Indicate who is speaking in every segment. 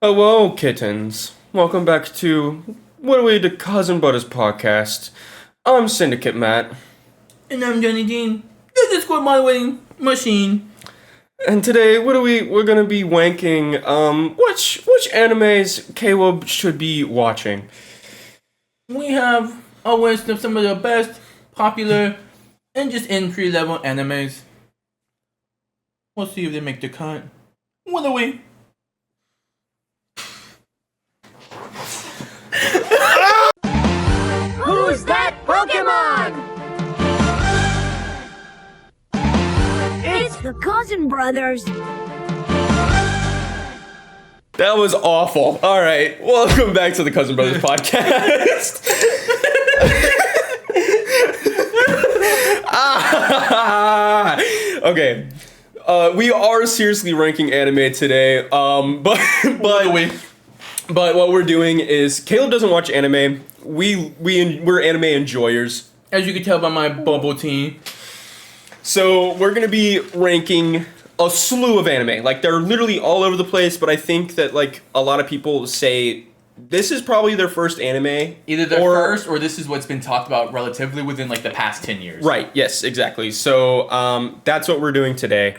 Speaker 1: Hello, kittens. Welcome back to What Are We to Cousin Butters podcast. I'm Syndicate Matt.
Speaker 2: And I'm Johnny Dean, the Discord moderating machine.
Speaker 1: And today, we're gonna be wanking, which animes Caleb should be watching.
Speaker 2: We have a list of some of the best, popular, and just entry-level animes. We'll see if they make the cut. What are we?
Speaker 3: Who's that Pokemon? It's the Cousin Brothers.
Speaker 1: That was awful. Alright, welcome back to the Cousin Brothers podcast. Okay. We are seriously ranking anime today, but what we're doing is Caleb doesn't watch anime. We're anime enjoyers.
Speaker 2: As you can tell by my bubble tea.
Speaker 1: So we're gonna be ranking a slew of anime. Like, they're literally all over the place, but I think that, like, a lot of people say this is probably their first anime.
Speaker 2: Either their first, or this is what's been talked about relatively within, like, the past 10 years.
Speaker 1: Right, yes, exactly. So, that's what we're doing today.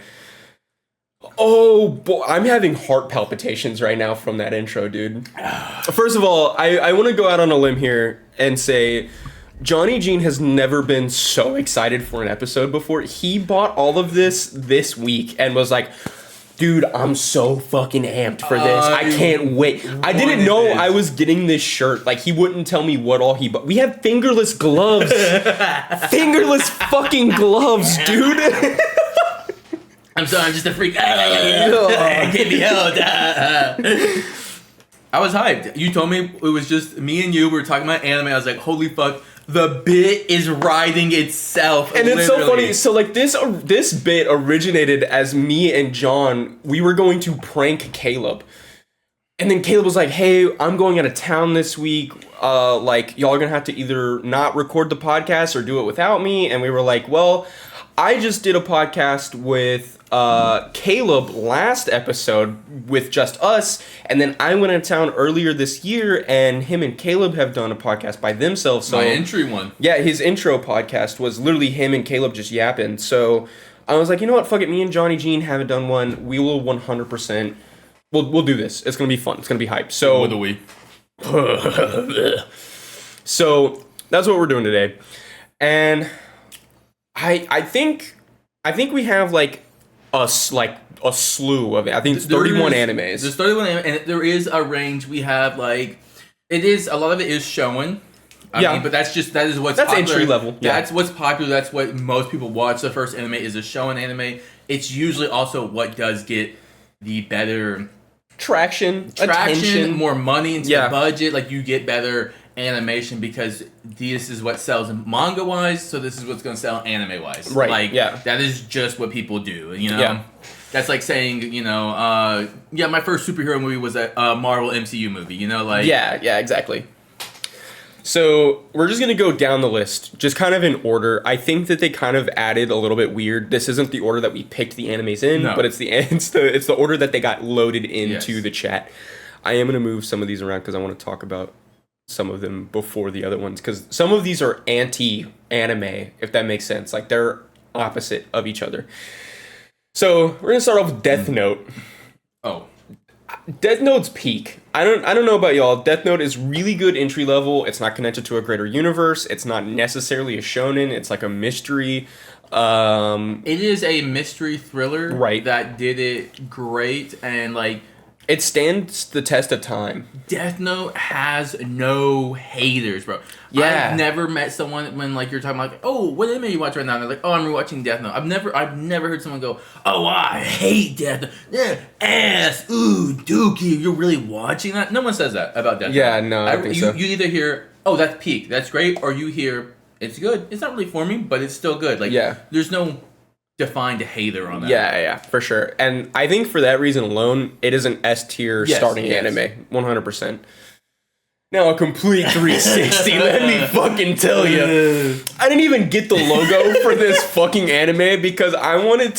Speaker 1: Oh, boy, I'm having heart palpitations right now from that intro, dude. First of all, I want to go out on a limb here and say Johnny Jean has never been so excited for an episode before. He bought all of this week and was like, dude, I'm so fucking amped for this. I can't wait. I didn't know I was getting this shirt. Like, he wouldn't tell me what all he bought. We have fingerless gloves. Fingerless fucking gloves, dude.
Speaker 2: I'm sorry, I'm just a freak. Get me out. I was hyped. You told me it was just me and you. We were talking about anime. I was like, holy fuck, the bit is riding itself.
Speaker 1: And it's so funny. So, like, this bit originated as me and John. We were going to prank Caleb. And then Caleb was like, hey, I'm going out of town this week. Like, y'all are going to have to either not record the podcast or do it without me. And we were like, well, I just did a podcast with Caleb last episode with just us, and then I went out of town earlier this year, and him and Caleb have done a podcast by themselves. So
Speaker 2: my entry one.
Speaker 1: Yeah, his intro podcast was literally him and Caleb just yapping. So I was like, you know what, fuck it, me and Johnny Jean haven't done one. We will 100%. We'll do this. It's gonna be fun. It's gonna be hype. So
Speaker 2: what do we?
Speaker 1: So that's what we're doing today, and I think we have like a slew of it. I think it's 31 animes.
Speaker 2: There's 31 animes, and there is a range. We have, like, a lot of it is shonen. I mean, but that is what's popular.
Speaker 1: Entry level. Yeah.
Speaker 2: That's what's popular. That's what most people watch. The first anime is a shonen anime. It's usually also what does get the better
Speaker 1: traction, attention,
Speaker 2: more money into the budget. Like, you get better animation because this is what sells manga wise, so this is what's going to sell anime wise.
Speaker 1: Right.
Speaker 2: Like, that is just what people do, you know?
Speaker 1: Yeah.
Speaker 2: That's like saying, you know, my first superhero movie was a Marvel MCU movie, you know? Like,
Speaker 1: yeah, exactly. So we're just going to go down the list, just kind of in order. I think that they kind of added a little bit weird. This isn't the order that we picked the animes in, but it's the order that they got loaded into the chat. I am going to move some of these around because I want to talk about some of them before the other ones, because some of these are anti-anime, if that makes sense. Like, they're opposite of each other. So we're gonna start off with Death Note.
Speaker 2: Oh,
Speaker 1: Death Note's peak. I don't know about y'all. Death Note is really good entry level. It's not connected to a greater universe. It's not necessarily a shonen. It's like a mystery.
Speaker 2: It is a mystery thriller,
Speaker 1: right?
Speaker 2: That did it great, and like,
Speaker 1: it stands the test of time.
Speaker 2: Death Note has no haters, bro.
Speaker 1: Yeah.
Speaker 2: I've never met someone when, like, you're talking about, like, oh, what anime you watch right now? And they're like, oh, I'm rewatching Death Note. I've never heard someone go, oh, I hate Death Note. Yeah, ass, ooh, dookie. You're really watching that? No one says that about Death Note.
Speaker 1: Yeah, no, I don't think so.
Speaker 2: You either hear, oh, that's peak, that's great, or you hear, it's good. It's not really for me, but it's still good. Like, there's no defined hater on that.
Speaker 1: Yeah, for sure. And I think for that reason alone, it is an S tier starting anime, 100%. Now a complete 360, let me fucking tell you. I didn't even get the logo for this fucking anime because I wanted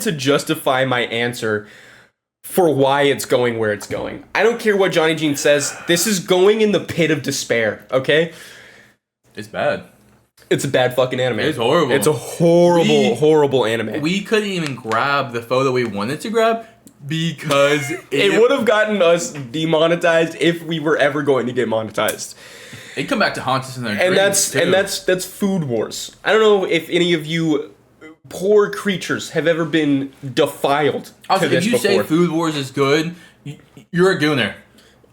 Speaker 1: to justify my answer for why it's going where it's going. I don't care what Johnny Jean says. This is going in the pit of despair, okay?
Speaker 2: It's bad.
Speaker 1: It's a bad fucking anime.
Speaker 2: It's horrible.
Speaker 1: It's a horrible anime.
Speaker 2: We couldn't even grab the photo we wanted to grab because
Speaker 1: it would have gotten us demonetized if we were ever going to get monetized.
Speaker 2: It'd come back to haunt us in their
Speaker 1: And
Speaker 2: dreams,
Speaker 1: that's Food Wars. I don't know if any of you poor creatures have ever been defiled
Speaker 2: also,
Speaker 1: to this
Speaker 2: if you
Speaker 1: before.
Speaker 2: say Food Wars is good, you're a gooner.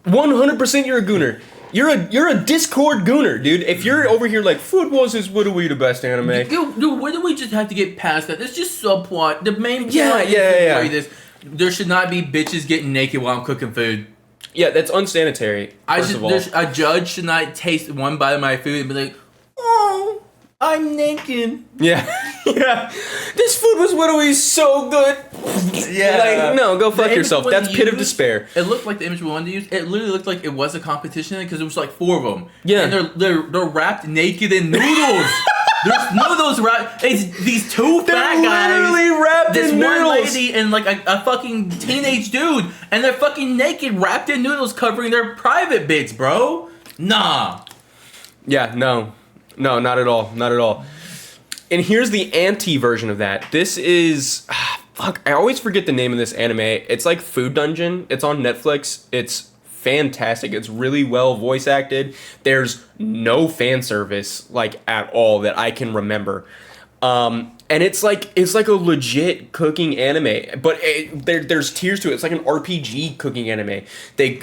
Speaker 1: 100% you're a gooner. You're a Discord gooner, dude. If you're over here like, Food Wars is literally the best anime.
Speaker 2: Dude, why do we just have to get past that? It's just subplot. The main plot
Speaker 1: Yeah.
Speaker 2: is this. There should not be bitches getting naked while I'm cooking food.
Speaker 1: Yeah, that's unsanitary, first of all.
Speaker 2: A judge should not taste one bite of my food and be like, oh, I'm naked.
Speaker 1: Yeah. Yeah. This food was literally so good.
Speaker 2: Yeah.
Speaker 1: Like, no, go fuck
Speaker 2: The
Speaker 1: yourself.
Speaker 2: image
Speaker 1: That's
Speaker 2: we
Speaker 1: pit of
Speaker 2: used,
Speaker 1: despair.
Speaker 2: It looked like the image we wanted to use. It literally looked like it was a competition because there was like 4 of them.
Speaker 1: Yeah.
Speaker 2: And they're wrapped naked in noodles. There's noodles wrapped. It's these 2 fat guys.
Speaker 1: Literally wrapped
Speaker 2: This
Speaker 1: in
Speaker 2: one
Speaker 1: noodles.
Speaker 2: lady and like a fucking teenage dude. And they're fucking naked, wrapped in noodles covering their private bits, bro. Nah.
Speaker 1: Yeah, no. No, not at all. Not at all. And here's the anti-version of that. This is... fuck, I always forget the name of this anime. It's like Food Dungeon. It's on Netflix. It's fantastic. It's really well voice acted. There's no fan service, like, at all that I can remember. And it's like a legit cooking anime, but there's tiers to it. It's like an RPG cooking anime.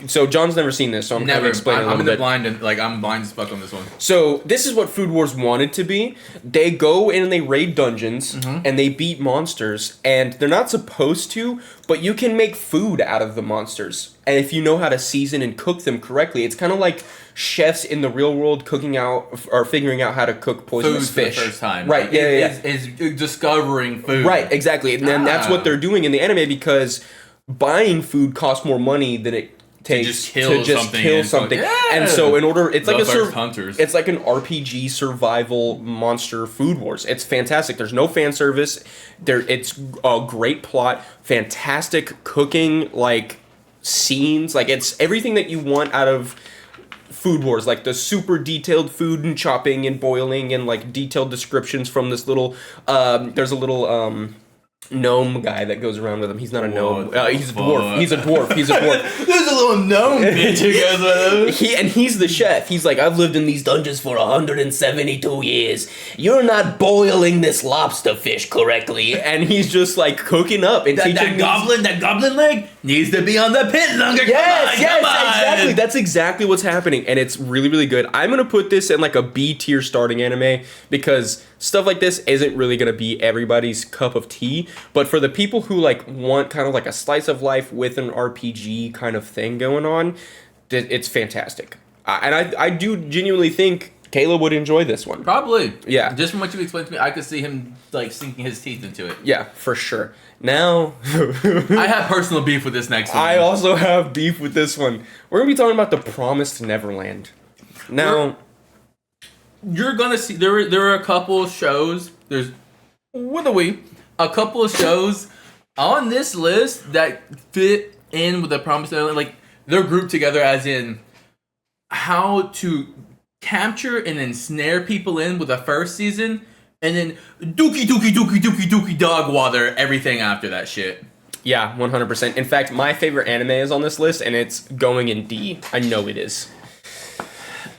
Speaker 1: So John's never seen this, so I'm kind of explaining a little bit.
Speaker 2: I'm blind as fuck on this one.
Speaker 1: So this is what Food Wars wanted to be. They go in and they raid dungeons and they beat monsters, and they're not supposed to, but you can make food out of the monsters. And if you know how to season and cook them correctly, it's kind of like chefs in the real world cooking out or figuring out how to cook poisonous fish
Speaker 2: for the first time.
Speaker 1: Right? Yeah.
Speaker 2: Is discovering food.
Speaker 1: Right, exactly. And then that's what they're doing in the anime because buying food costs more money than it takes
Speaker 2: just kill something.
Speaker 1: Yeah. And so in order, it's like
Speaker 2: hunters.
Speaker 1: It's like an RPG survival monster Food Wars. It's fantastic. There's no fan service. It's a great plot, fantastic cooking, like scenes, like it's everything that you want out of Food Wars, like the super detailed food and chopping and boiling and like detailed descriptions from this little there's a little gnome guy that goes around with him. He's not a gnome. He's a dwarf. He's a dwarf.
Speaker 2: There's a little gnome bitch who goes with him.
Speaker 1: He's the chef. He's like, I've lived in these dungeons for 172 years. You're not boiling this lobster fish correctly. And he's just like cooking up and teaching
Speaker 2: that goblin leg needs to be on the pit longer.
Speaker 1: Yes,
Speaker 2: come on.
Speaker 1: exactly. That's exactly what's happening, and it's really, really good. I'm gonna put this in like a B tier starting anime because stuff like this isn't really gonna be everybody's cup of tea. But for the people who like want kind of like a slice of life with an RPG kind of thing going on, it's fantastic. And I do genuinely think Caleb would enjoy this one.
Speaker 2: Probably.
Speaker 1: Yeah.
Speaker 2: Just from what you explained to me, I could see him like sinking his teeth into it.
Speaker 1: Yeah, for sure. Now,
Speaker 2: I have personal beef with this next one.
Speaker 1: I also have beef with this one. We're gonna be talking about The Promised Neverland. Now,
Speaker 2: you're gonna see there are a couple of shows. There's a couple of shows on this list that fit in with The Promised Neverland. Like they're grouped together as in how to capture and ensnare people in with the first season, and then dookie dog water everything after that shit.
Speaker 1: yeah, 100%. In fact, my favorite anime is on this list, and it's going in D. I know it is.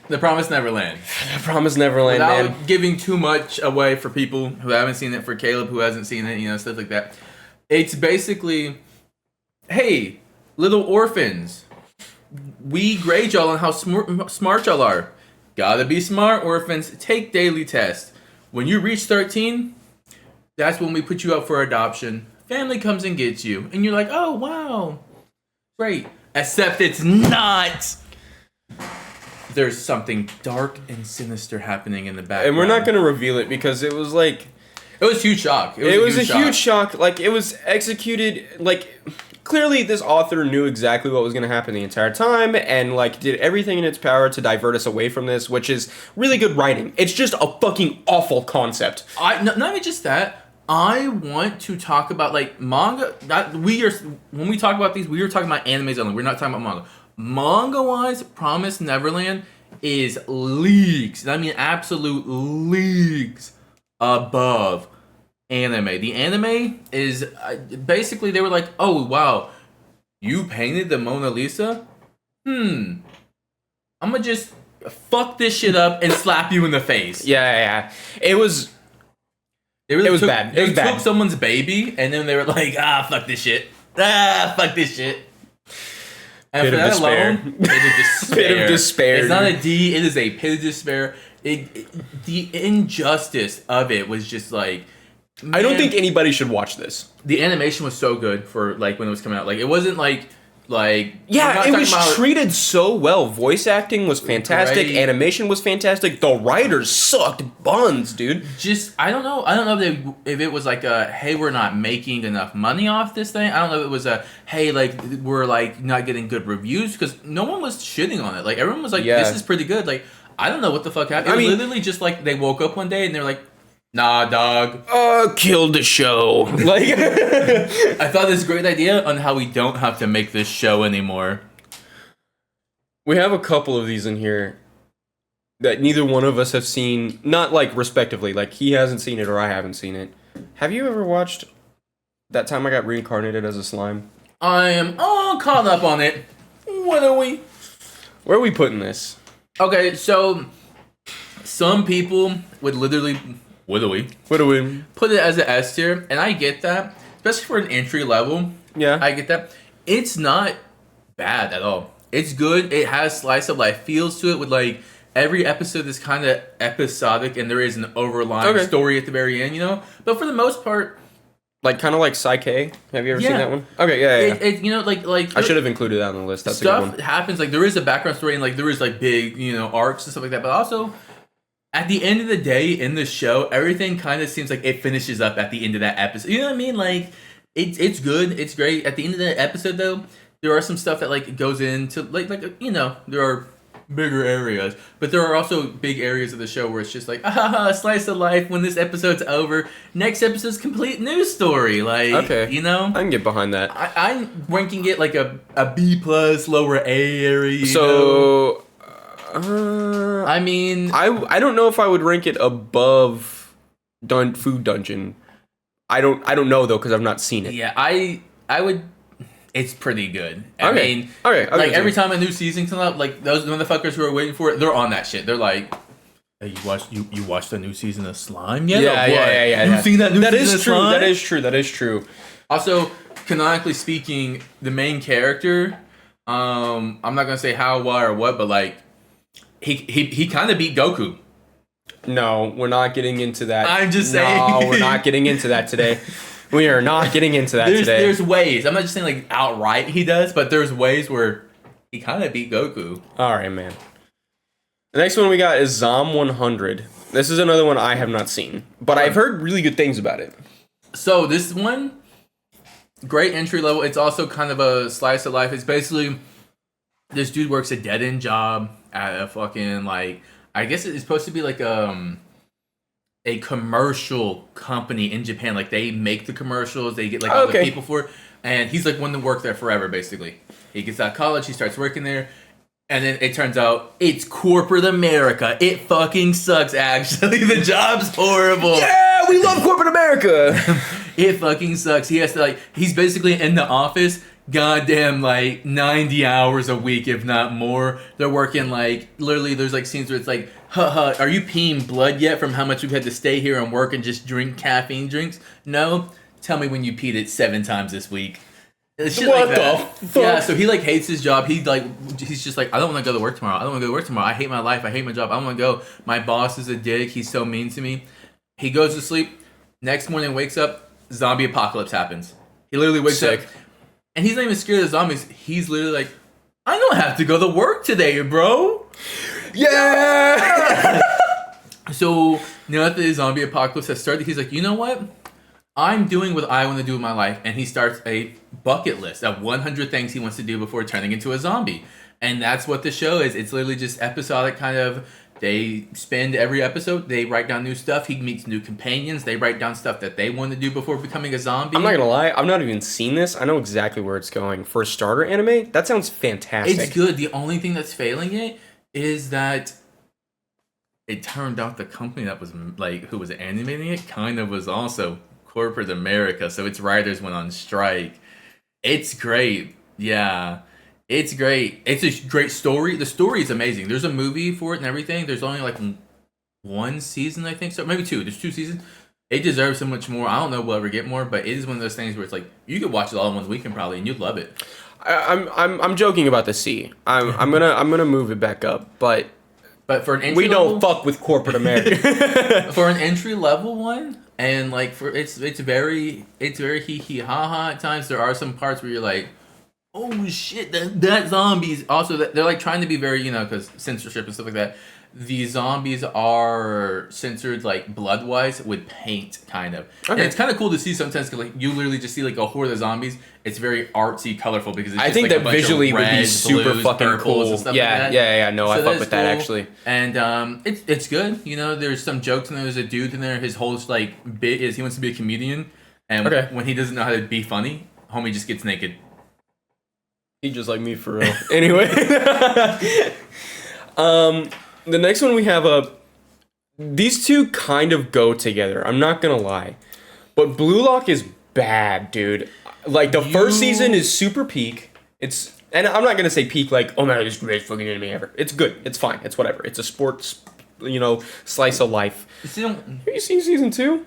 Speaker 2: The Promised Neverland.
Speaker 1: The Promised Neverland,
Speaker 2: Without
Speaker 1: man.
Speaker 2: giving too much away for people who haven't seen it, for Caleb who hasn't seen it, stuff like that. It's basically, hey, little orphans, we grade y'all on how smart y'all are. Gotta be smart, orphans. Take daily tests. When you reach 13, that's when we put you up for adoption. Family comes and gets you. And you're like, oh, wow. Great. Except it's not. There's something dark and sinister happening in the background.
Speaker 1: And we're not going to reveal it because it was like...
Speaker 2: It was a huge shock.
Speaker 1: It was a huge shock. Like, it was executed... Like, clearly this author knew exactly what was going to happen the entire time and, like, did everything in its power to divert us away from this, which is really good writing. It's just a fucking awful concept.
Speaker 2: Not even just that. I want to talk about like manga. When we talk about these, we are talking about animes only. We're not talking about manga. Manga wise, Promise Neverland is leagues. I mean, absolute leagues above anime. The anime is basically they were like, oh wow, you painted the Mona Lisa. I'm gonna just fuck this shit up and slap you in the face.
Speaker 1: Yeah. It was. It was bad. It was bad.
Speaker 2: They took someone's baby, and then they were like, fuck this shit. Fuck this shit. And
Speaker 1: Pit
Speaker 2: for
Speaker 1: of
Speaker 2: that
Speaker 1: despair.
Speaker 2: alone, pit of despair.
Speaker 1: Pit of despair.
Speaker 2: It's not a D, it is a pit of despair. The injustice of it was just like... Man,
Speaker 1: I don't think anybody should watch this.
Speaker 2: the animation was so good for like when it was coming out. Like, it wasn't like...
Speaker 1: Yeah, it was treated so well. Voice acting was fantastic.
Speaker 2: Great.
Speaker 1: Animation was fantastic. The writers sucked buns, dude.
Speaker 2: Just, I don't know if it was like a, hey, we're not making enough money off this thing. I don't know if it was a, hey, like, we're like not getting good reviews, because no one was shitting on it. Like, everyone was like, this is pretty good. Like, I don't know what the fuck happened. It was literally just like they woke up one day and they're like, nah, dog.
Speaker 1: Killed the show. Like,
Speaker 2: I thought this great idea on how we don't have to make this show anymore.
Speaker 1: we have a couple of these in here that neither one of us have seen. Not like respectively. Like he hasn't seen it or I haven't seen it. Have you ever watched That Time I Got Reincarnated as a Slime?
Speaker 2: I am all caught up on it. What are we?
Speaker 1: Where are we putting this?
Speaker 2: Okay, so some people would literally... What do we? Put it as an S tier, and I get that. Especially for an entry level.
Speaker 1: Yeah.
Speaker 2: I get that. It's not bad at all. It's good. It has slice of life feels to it with like every episode is kind of episodic and there is an overlying story at the very end, you know? But for the most part...
Speaker 1: Like kind of like Psyche. Have you ever seen that one? Okay, yeah.
Speaker 2: It you know, like
Speaker 1: I should have included that on the list. That's a good one.
Speaker 2: Stuff happens, like there is a background story and like there is like big, you know, arcs and stuff like that, but also... At the end of the day, in the show, everything kind of seems like it finishes up at the end of that episode. You know what I mean? Like, it's good, it's great. At the end of the episode, though, there are some stuff that like goes into like you know, there are bigger areas, but there are also big areas of the show where it's just like slice of life. When this episode's over, next episode's complete news story. Like, you know,
Speaker 1: I can get behind that.
Speaker 2: I'm ranking it like a B plus, lower A area.
Speaker 1: So.
Speaker 2: I mean,
Speaker 1: I don't know if I would rank it above Food Dungeon. I don't know though because I've not seen it.
Speaker 2: Yeah, I would. It's pretty good. I mean,
Speaker 1: like
Speaker 2: every time a new season comes up, like those motherfuckers who are waiting for it, they're on that shit. They're like, "Hey, you watched the new season of Slime yet?
Speaker 1: Yeah.
Speaker 2: You've seen that new season of Slime?
Speaker 1: That is true.
Speaker 2: Also, canonically speaking, the main character, I'm not gonna say how, why, or what, but like. He kind of beat Goku.
Speaker 1: No, we're not getting into that.
Speaker 2: I'm just saying.
Speaker 1: No, we're not getting into that today. We are not getting into that today.
Speaker 2: There's ways. I'm not just saying like outright he does, but there's ways where he kind of beat Goku.
Speaker 1: All right, man. The next one we got is Zom 100. This is another one I have not seen, but I've heard really good things about it.
Speaker 2: So this one, great entry level. It's also kind of a slice of life. It's basically this dude works a dead end job at a fucking like I guess it's supposed to be like a commercial company in Japan. Like they make the commercials, they get like all the people for it, and he's like one to work there forever. Basically, he gets out of college, he starts working there, and then it turns out it's corporate America. It fucking sucks. Actually, the job's horrible.
Speaker 1: Yeah, we love corporate America.
Speaker 2: It fucking sucks. He has to like he's basically in the office. Goddamn, like 90 hours a week, if not more. They're working like literally. There's like scenes where it's like, are you peeing blood yet from how much we've had to stay here and work and just drink caffeine drinks? No. Tell me when you peed it 7 times this week. Shit
Speaker 1: what
Speaker 2: like that.
Speaker 1: the fuck?
Speaker 2: Yeah. So he like hates his job. He's just like, I don't want to go to work tomorrow. I don't want to go to work tomorrow. I hate my life. I hate my job. I don't want to go. My boss is a dick. He's so mean to me. He goes to sleep. Next morning, wakes up. Zombie apocalypse happens. He literally wakes up. And he's not even scared of zombies. He's literally like, I don't have to go to work today, bro.
Speaker 1: Yeah!
Speaker 2: So now that the zombie apocalypse has started, he's like, you know what? I'm doing what I want to do in my life. And he starts a bucket list of 100 things he wants to do before turning into a zombie. And that's what the show is. It's literally just episodic kind of They spend every episode, they write down new stuff. He meets new companions. They write down stuff that they want to do before becoming a zombie.
Speaker 1: I'm not gonna lie, I've not even seen this. I know exactly where it's going. For a starter anime, that sounds fantastic.
Speaker 2: It's good. The only thing that's failing it is that it turned out the company that was like who was animating it kind of was also corporate America, so its writers went on strike. It's great. Yeah. It's great. It's a great story. The story is amazing. There's a movie for it and everything. There's only like one season, I think so. Maybe two. There's 2 seasons. It deserves so much more. I don't know if we'll ever get more, but it is one of those things where it's like you could watch it all in 1 weekend probably and you'd love it.
Speaker 1: I'm joking about the C. I'm gonna move it back up, but
Speaker 2: for an entry
Speaker 1: we
Speaker 2: level,
Speaker 1: don't fuck with corporate America.
Speaker 2: for an entry level one, and like for it's very hee hee ha ha at times. There are some parts where you're like, oh shit, that zombies. Also, they're like trying to be very, because censorship and stuff like that. The zombies are censored like blood wise with paint, kind of. Okay. And it's kind of cool to see sometimes because like you literally just see like a horde of zombies. It's very artsy, colorful because it's just,
Speaker 1: I think
Speaker 2: like,
Speaker 1: that visually
Speaker 2: reds,
Speaker 1: would be super
Speaker 2: blues,
Speaker 1: cool.
Speaker 2: and stuff
Speaker 1: Yeah,
Speaker 2: like that.
Speaker 1: yeah. No,
Speaker 2: so
Speaker 1: I fuck with that
Speaker 2: cool.
Speaker 1: actually.
Speaker 2: And it's good. There's some jokes in there. There's a dude in there. His whole like bit is he wants to be a comedian, and when he doesn't know how to be funny, homie just gets naked.
Speaker 1: He just like me for real. Anyway, the next one we have these two kind of go together. I'm not gonna lie, but Blue Lock is bad, dude. Like the first season is super peak. And I'm not gonna say peak like, oh man, this is the greatest fucking anime ever. It's good. It's fine. It's whatever. It's a sports, slice of life. Have you seen season 2?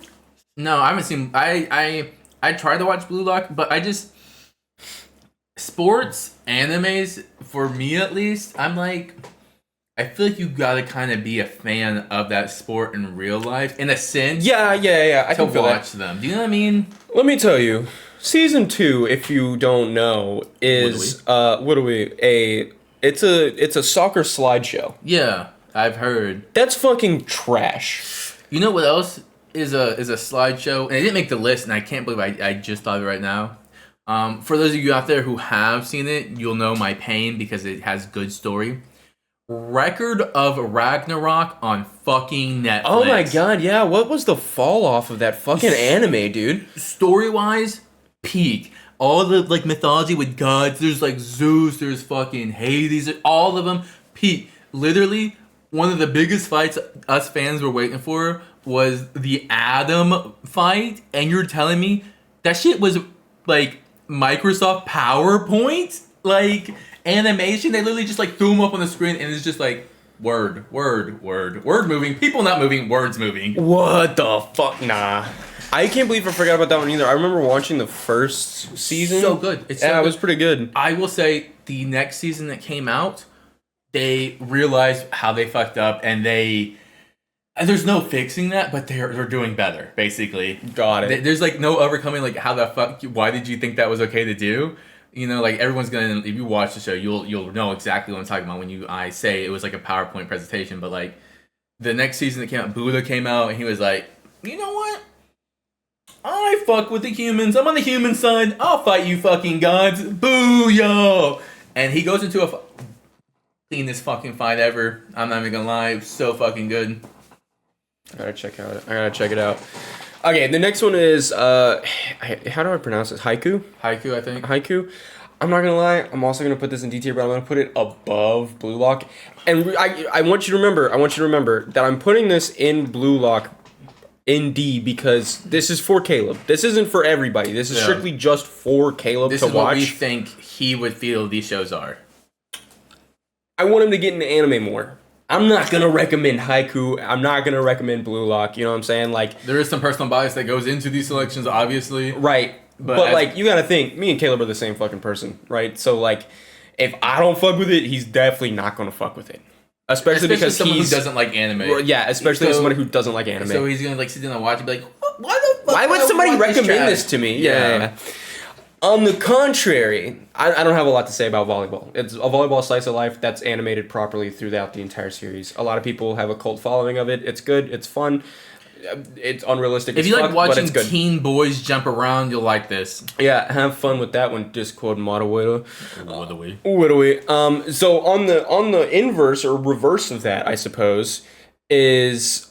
Speaker 2: No, I haven't seen. I tried to watch Blue Lock, but sports animes, for me at least, I'm like, I feel like you gotta kind of be a fan of that sport in real life, in a sense.
Speaker 1: Yeah. I can
Speaker 2: watch them. Do you know what I mean?
Speaker 1: Let me tell you, season 2, if you don't know, is it's a soccer slideshow.
Speaker 2: Yeah, I've heard.
Speaker 1: That's fucking trash.
Speaker 2: You know what else is a slideshow? And it didn't make the list, and I can't believe I just thought of it right now. For those of you out there who have seen it, you'll know my pain because it has good story. Record of Ragnarok on fucking Netflix.
Speaker 1: Oh my god, yeah. What was the fall off of that fucking anime, dude?
Speaker 2: Story-wise, peak. All the like mythology with gods. There's like Zeus, there's fucking Hades, all of them. Peak. Literally, one of the biggest fights us fans were waiting for was the Adam fight, and you're telling me that shit was like Microsoft PowerPoint? Like animation, they literally just like threw them up on the screen and it's just like word moving, people not moving, words moving.
Speaker 1: What the fuck? Nah. I can't believe I forgot about that one either. I remember watching the first season.
Speaker 2: So good.
Speaker 1: It was pretty good.
Speaker 2: I will say the next season that came out, they realized how they fucked up and there's no fixing that, but they're doing better, basically.
Speaker 1: Got it.
Speaker 2: There's like no overcoming like how the fuck, why did you think that was okay to do? Like everyone's gonna, if you watch the show, you'll know exactly what I'm talking about when I say it was like a PowerPoint presentation. But like the next season that came out, Buddha came out and he was like, you know what? I fuck with the humans. I'm on the human side. I'll fight you fucking gods. Boo yo! And he goes into cleanest fucking fight ever. I'm not even gonna lie, it was so fucking good.
Speaker 1: I gotta check it out. Okay, the next one is how do I pronounce it? Haiku,
Speaker 2: I think.
Speaker 1: Haiku. I'm not gonna lie. I'm also gonna put this in D tier, but I'm gonna put it above Blue Lock. And I want you to remember that I'm putting this in Blue Lock in D because this is for Caleb. This isn't for everybody. This is strictly just for Caleb to watch.
Speaker 2: This is what we think he would feel these shows are.
Speaker 1: I want him to get into anime more. I'm not gonna recommend Haiku. I'm not gonna recommend Blue Lock. You know what I'm saying? Like,
Speaker 2: there is some personal bias that goes into these selections, obviously.
Speaker 1: Right. But like, you gotta think, me and Caleb are the same fucking person, right? So like, if I don't fuck with it, he's definitely not gonna fuck with it. Especially because
Speaker 2: someone who doesn't like anime.
Speaker 1: Yeah, especially as somebody who doesn't like anime.
Speaker 2: So he's gonna like sit down and watch and be like, why the fuck?
Speaker 1: Why would somebody recommend this to me? Yeah. On the contrary, I don't have a lot to say about volleyball. It's a volleyball slice of life that's animated properly throughout the entire series. A lot of people have a cult following of it. It's good. It's fun. it's unrealistic.
Speaker 2: If you like
Speaker 1: but
Speaker 2: watching
Speaker 1: it's good.
Speaker 2: teen boys jump around, you'll like this.
Speaker 1: Yeah, have fun with that one. Just quote Modawada.
Speaker 2: What are we?
Speaker 1: What do we? So on the inverse or reverse of that, I suppose, is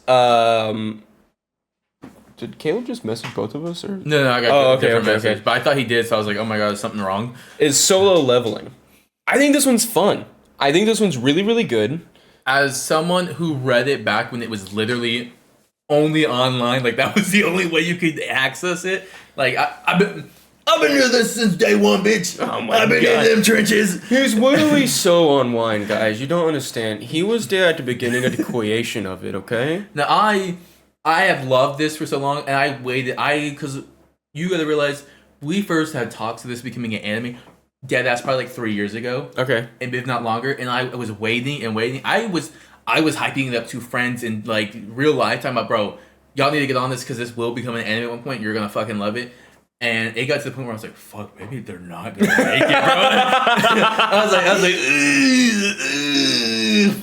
Speaker 1: did Caleb just message both of us or?
Speaker 2: No, I got different message.
Speaker 1: Okay.
Speaker 2: But I thought he did, so I was like, oh my god, is something wrong?
Speaker 1: Is solo leveling. I think this one's fun. I think this one's really, really good.
Speaker 2: As someone who read it back when it was literally only online, like that was the only way you could access it. Like I've been doing this since day one, bitch.
Speaker 1: Oh my
Speaker 2: I've been
Speaker 1: God.
Speaker 2: in them trenches.
Speaker 1: He's literally so on wine, guys. You don't understand. He was there at the beginning of the creation of it, okay?
Speaker 2: Now I have loved this for so long, and I waited. Because you gotta realize we first had talks of this becoming an anime. That's probably like 3 years ago.
Speaker 1: Okay.
Speaker 2: And if not longer. And I was waiting and waiting. I was hyping it up to friends in like real life, talking about, bro, y'all need to get on this because this will become an anime at one point. You're gonna fucking love it. And it got to the point where I was like, fuck, maybe they're not gonna make it, bro. I was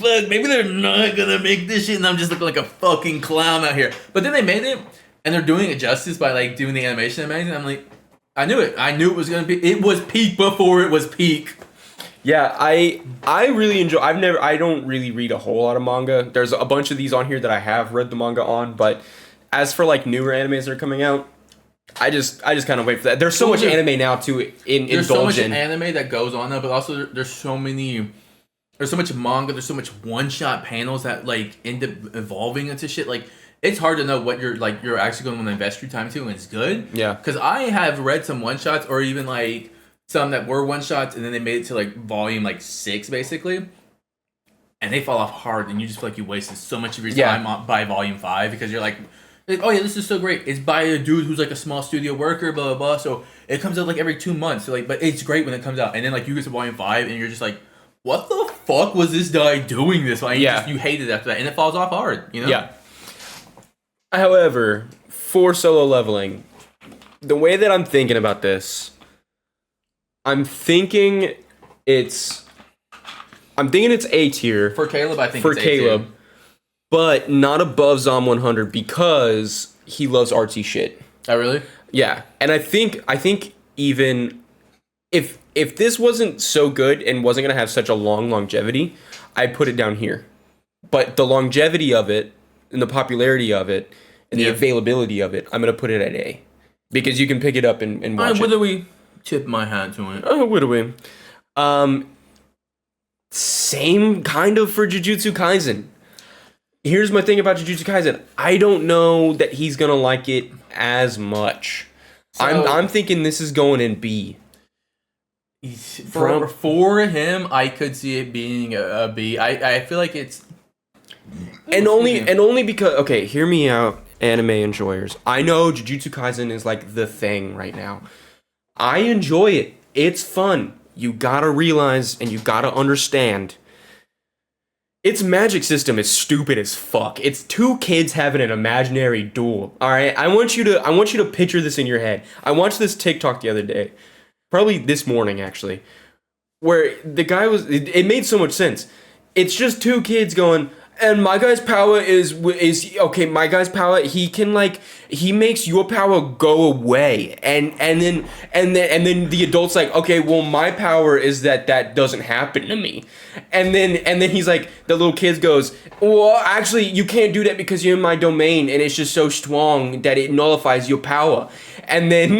Speaker 2: like, fuck, maybe they're not gonna make this shit, and I'm just looking like a fucking clown out here. But then they made it, and they're doing it justice by like doing the animation amazing. I'm like, I knew it. I knew it was gonna be. It was peak before it was peak.
Speaker 1: Yeah, I really enjoy. I don't really read a whole lot of manga. There's a bunch of these on here that I have read the manga on, but as for like newer animes that are coming out, I just kind of wait for that. There's so much anime now to
Speaker 2: There's so much
Speaker 1: indulge in.
Speaker 2: anime that goes on now, but also there's so much manga. There's so much one-shot panels that like end up evolving into shit. Like it's hard to know what you're actually going to want to invest your time to, and it's good.
Speaker 1: Yeah.
Speaker 2: Because I have read some one-shots, or even like some that were one-shots, and then they made it to like volume like 6 basically, and they fall off hard, and you just feel like you wasted so much of your time by volume 5 because you're like, oh yeah, this is so great. It's by a dude who's like a small studio worker, blah blah blah. So it comes out like every 2 months. So like, but it's great when it comes out, and then like you get to volume 5, and you're just like, what the fuck was this guy doing this? Like, you hate it after that, and it falls off hard. You know?
Speaker 1: Yeah. However, for solo leveling, the way that I'm thinking about this, I'm thinking it's A tier
Speaker 2: For Caleb, I think
Speaker 1: for
Speaker 2: it's
Speaker 1: Caleb, but not above Zom 100 because he loves artsy shit.
Speaker 2: Oh really?
Speaker 1: Yeah, and I think even if this wasn't so good and wasn't gonna have such a long longevity, I'd put it down here. But the longevity of it and the popularity of it and the availability of it, I'm gonna put it at A because you can pick it up and watch it.
Speaker 2: Whether we tip my hat to it.
Speaker 1: Oh, what do we? Same kind of for Jujutsu Kaisen. Here's my thing about Jujutsu Kaisen. I don't know that he's gonna like it as much.
Speaker 2: So,
Speaker 1: I'm thinking this is going in B.
Speaker 2: For him, I could see it being a B. I feel like it's
Speaker 1: And only because, okay, hear me out, anime enjoyers. I know Jujutsu Kaisen is like the thing right now. I enjoy it. It's fun. You gotta realize and you gotta understand. Its magic system is stupid as fuck. It's 2 kids having an imaginary duel. All right, I want you to picture this in your head. I watched this TikTok the other day, probably this morning actually, where the guy was. It made so much sense. It's just 2 kids going, and my guy's power is okay. My guy's power, he makes your power go away, and then the adult's like, okay, well my power is that doesn't happen to me, and then he's like, the little kid goes, well actually you can't do that because you're in my domain and it's just so strong that it nullifies your power, and then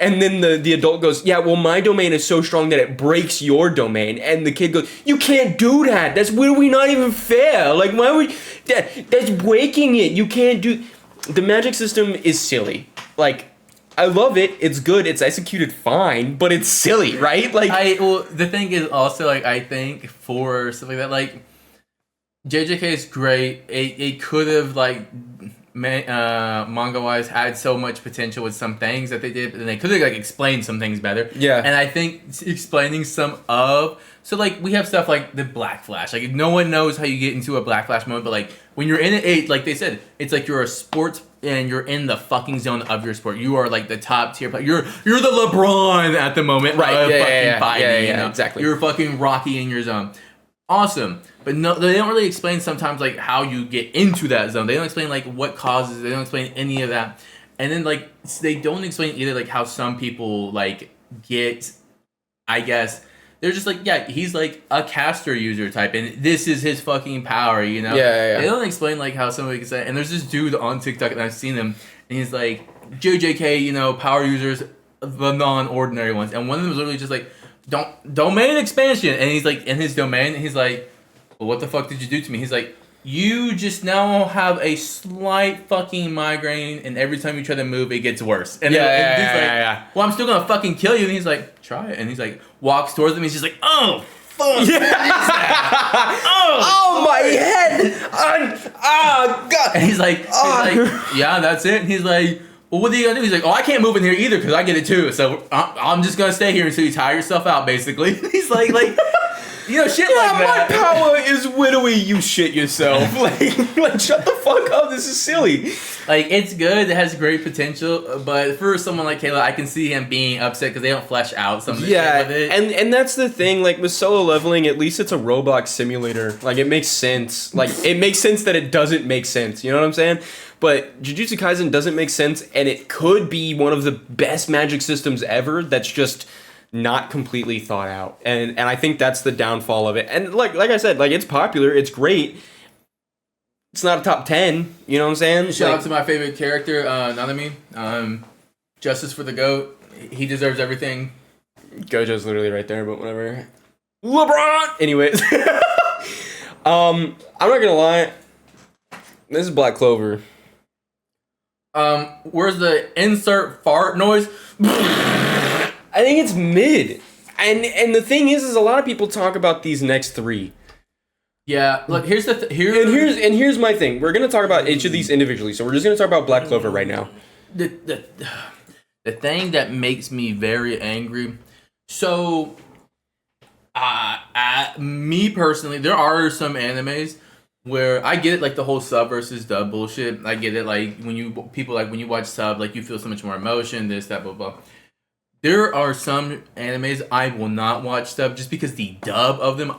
Speaker 1: the adult goes, yeah, well my domain is so strong that it breaks your domain, and the kid goes, you can't do that. That's literally not even fair. Like why would that's breaking it. You can't do. The magic system is silly. Like, I love it. It's good. It's executed fine, but it's silly, right? Like,
Speaker 2: the thing is also like I think for stuff like that, like JJK is great. It could have like manga wise had so much potential with some things that they did, and they could have like explained some things better.
Speaker 1: Yeah.
Speaker 2: And I think explaining so like we have stuff like the Black Flash. Like no one knows how you get into a Black Flash moment, but like when you're in it, like they said, it's like you're a sports and you're in the fucking zone of your sport. You are like the top tier player. You're the LeBron at the moment,
Speaker 1: right?
Speaker 2: Fighting, you know?
Speaker 1: Exactly.
Speaker 2: You're fucking Rocky in your zone. awesome. But no, they don't really explain sometimes like how you get into that zone. They don't explain like what causes. They don't explain any of that. And then like they don't explain either like how some people like get, I guess they're just like, yeah, he's like a caster user type, and this is his fucking power, you know?
Speaker 1: Yeah.
Speaker 2: They don't explain like how somebody can say. And there's this dude on TikTok, and I've seen him, and he's like, JJK, you know, power users, the non-ordinary ones, and one of them is literally just like, domain expansion, and he's like in his domain, and he's like, well, what the fuck did you do to me? He's like, you just now have a slight fucking migraine, and every time you try to move, it gets worse. And he's like, well, I'm still gonna fucking kill you. And he's like, try it. And he's like, walks towards him. He's just like, oh, fuck. Yeah.
Speaker 1: Oh, my head. Oh, God.
Speaker 2: And he's like, yeah, that's it. And he's like, well, what are you gonna do? He's like, oh, I can't move in here either because I get it too. So I'm just gonna stay here until you tire yourself out, basically. He's like. You know, shit like that.
Speaker 1: My power is widowy, you shit yourself. like, shut the fuck up. This is silly.
Speaker 2: Like, it's good. It has great potential. But for someone like Kayla, I can see him being upset because they don't flesh out some of the shit with it.
Speaker 1: And that's the thing. Like, with solo leveling, at least it's a Roblox simulator. Like, it makes sense. Like, it makes sense that it doesn't make sense. You know what I'm saying? But Jujutsu Kaisen doesn't make sense, and it could be one of the best magic systems ever that's just not completely thought out, and I think that's the downfall of it. And like I said, like, it's popular, it's great. It's not a top 10. You know what I'm saying?
Speaker 2: Shout out to my favorite character, Nanami. Justice for the GOAT. He deserves everything.
Speaker 1: Gojo's literally right there, but whatever. LeBron. Anyways, I'm not gonna lie. This is Black Clover.
Speaker 2: Where's the insert fart noise?
Speaker 1: I think it's mid. And the thing is a lot of people talk about these next three.
Speaker 2: Yeah, look, here's
Speaker 1: here's my thing. We're gonna talk about each of these individually, so we're just gonna talk about Black Clover right now.
Speaker 2: The thing that makes me very angry. So, me personally, there are some animes where I get it, like the whole sub versus dub bullshit. I get it, like when you watch sub, like you feel so much more emotion, this, that, blah, blah. There are some animes I will not watch sub just because the dub of them,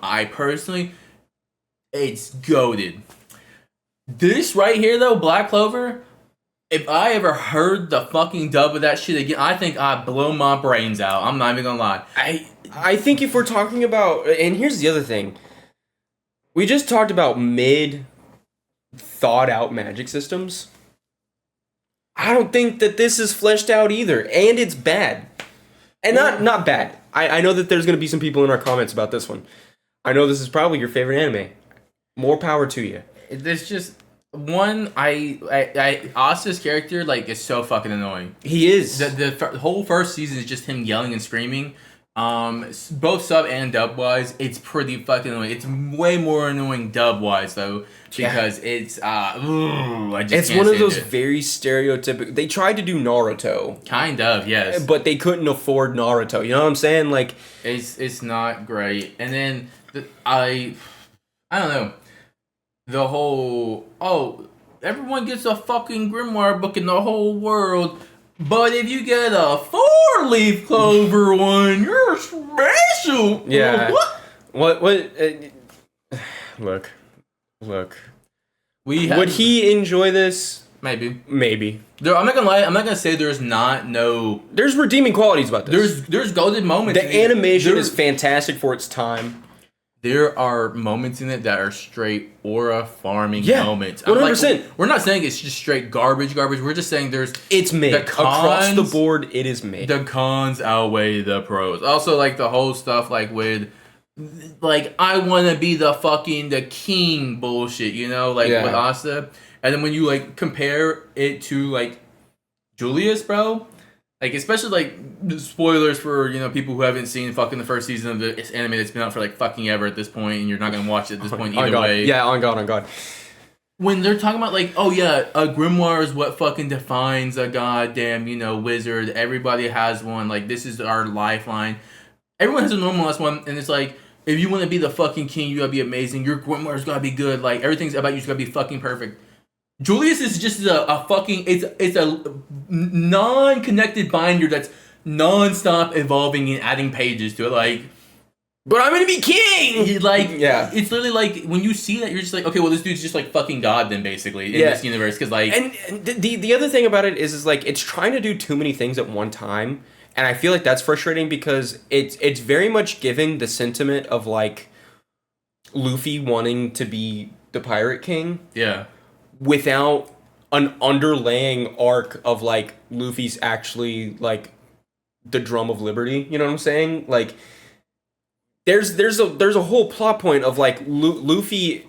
Speaker 2: it's goated. This right here though, Black Clover, if I ever heard the fucking dub of that shit again, I think I'd blow my brains out. I'm not even gonna lie.
Speaker 1: I think if we're talking about, and here's the other thing, we just talked about mid thought out magic systems. I don't think that this is fleshed out either, and it's bad. And not bad. I know that there's going to be some people in our comments about this one. I know this is probably your favorite anime. More power to you.
Speaker 2: There's just one. Asta's character like is so fucking annoying.
Speaker 1: He is.
Speaker 2: The whole first season is just him yelling and screaming. Both sub and dub wise, it's pretty fucking annoying. It's way more annoying dub wise though, because it's
Speaker 1: it's one of those very stereotypical. They tried to do Naruto,
Speaker 2: kind of, yes,
Speaker 1: but they couldn't afford Naruto. You know what I'm saying? Like,
Speaker 2: it's not great. And then I don't know, the whole everyone gets a fucking grimoire book in the whole world. But if you get a 4-leaf clover one, you're special.
Speaker 1: Yeah. What? Look. Would he enjoy this?
Speaker 2: Maybe.
Speaker 1: I'm
Speaker 2: not gonna lie. I'm not gonna say there's
Speaker 1: There's redeeming qualities about this.
Speaker 2: There's golden moments.
Speaker 1: The animation is fantastic for its time.
Speaker 2: There are moments in it that are straight aura farming moments.
Speaker 1: 100%.
Speaker 2: Like, we're not saying it's just straight garbage. We're just saying
Speaker 1: it's mid. Across the board, it is mid.
Speaker 2: The cons outweigh the pros. Also, like the whole stuff, like with, like I want to be the king bullshit. You know, like with Asta. And then when you like compare it to like Julius, bro. Like, especially, like, spoilers for, you know, people who haven't seen fucking the first season of this anime that's been out for, like, fucking ever at this point, and you're not going to watch it at this point either way.
Speaker 1: Yeah, on God.
Speaker 2: When they're talking about, like, oh, yeah, a grimoire is what fucking defines a goddamn, you know, wizard. Everybody has one. Like, this is our lifeline. Everyone has a normalized one, and it's like, if you want to be the fucking king, you got to be amazing. Your grimoire's got to be good. Like, everything's about you's got to be fucking perfect. Julius is just a fucking, it's a non-connected binder that's non-stop evolving and adding pages to it. Like,
Speaker 1: but I'm gonna be king.
Speaker 2: Like,
Speaker 1: yeah,
Speaker 2: it's literally like when you see that, you're just like, okay, well, this dude's just like fucking God then, basically, in this universe, because like,
Speaker 1: and the other thing about it is like it's trying to do too many things at one time, and I feel like that's frustrating because it's very much giving the sentiment of like Luffy wanting to be the pirate king, without an underlaying arc of like Luffy's actually like the drum of liberty. You know what I'm saying? Like. There's a whole plot point of like Luffy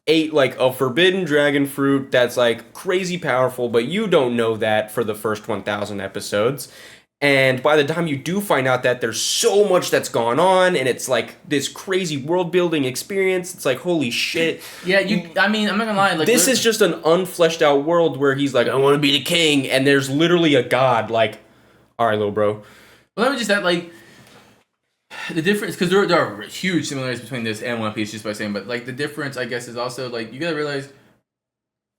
Speaker 1: ate like a forbidden dragon fruit that's like crazy powerful, but you don't know that for the first 1,000 episodes. And by the time you do find out that there's so much that's gone on, and it's like this crazy world building experience, it's like holy shit.
Speaker 2: Yeah, I mean, I'm not gonna lie. Like,
Speaker 1: this is just an unfleshed out world where he's like, I want to be the king, and there's literally a god. Like, all right, little bro.
Speaker 2: Well, let me just add like. The difference, because there are huge similarities between this and One Piece, just by saying, but like the difference, I guess, is also like you gotta realize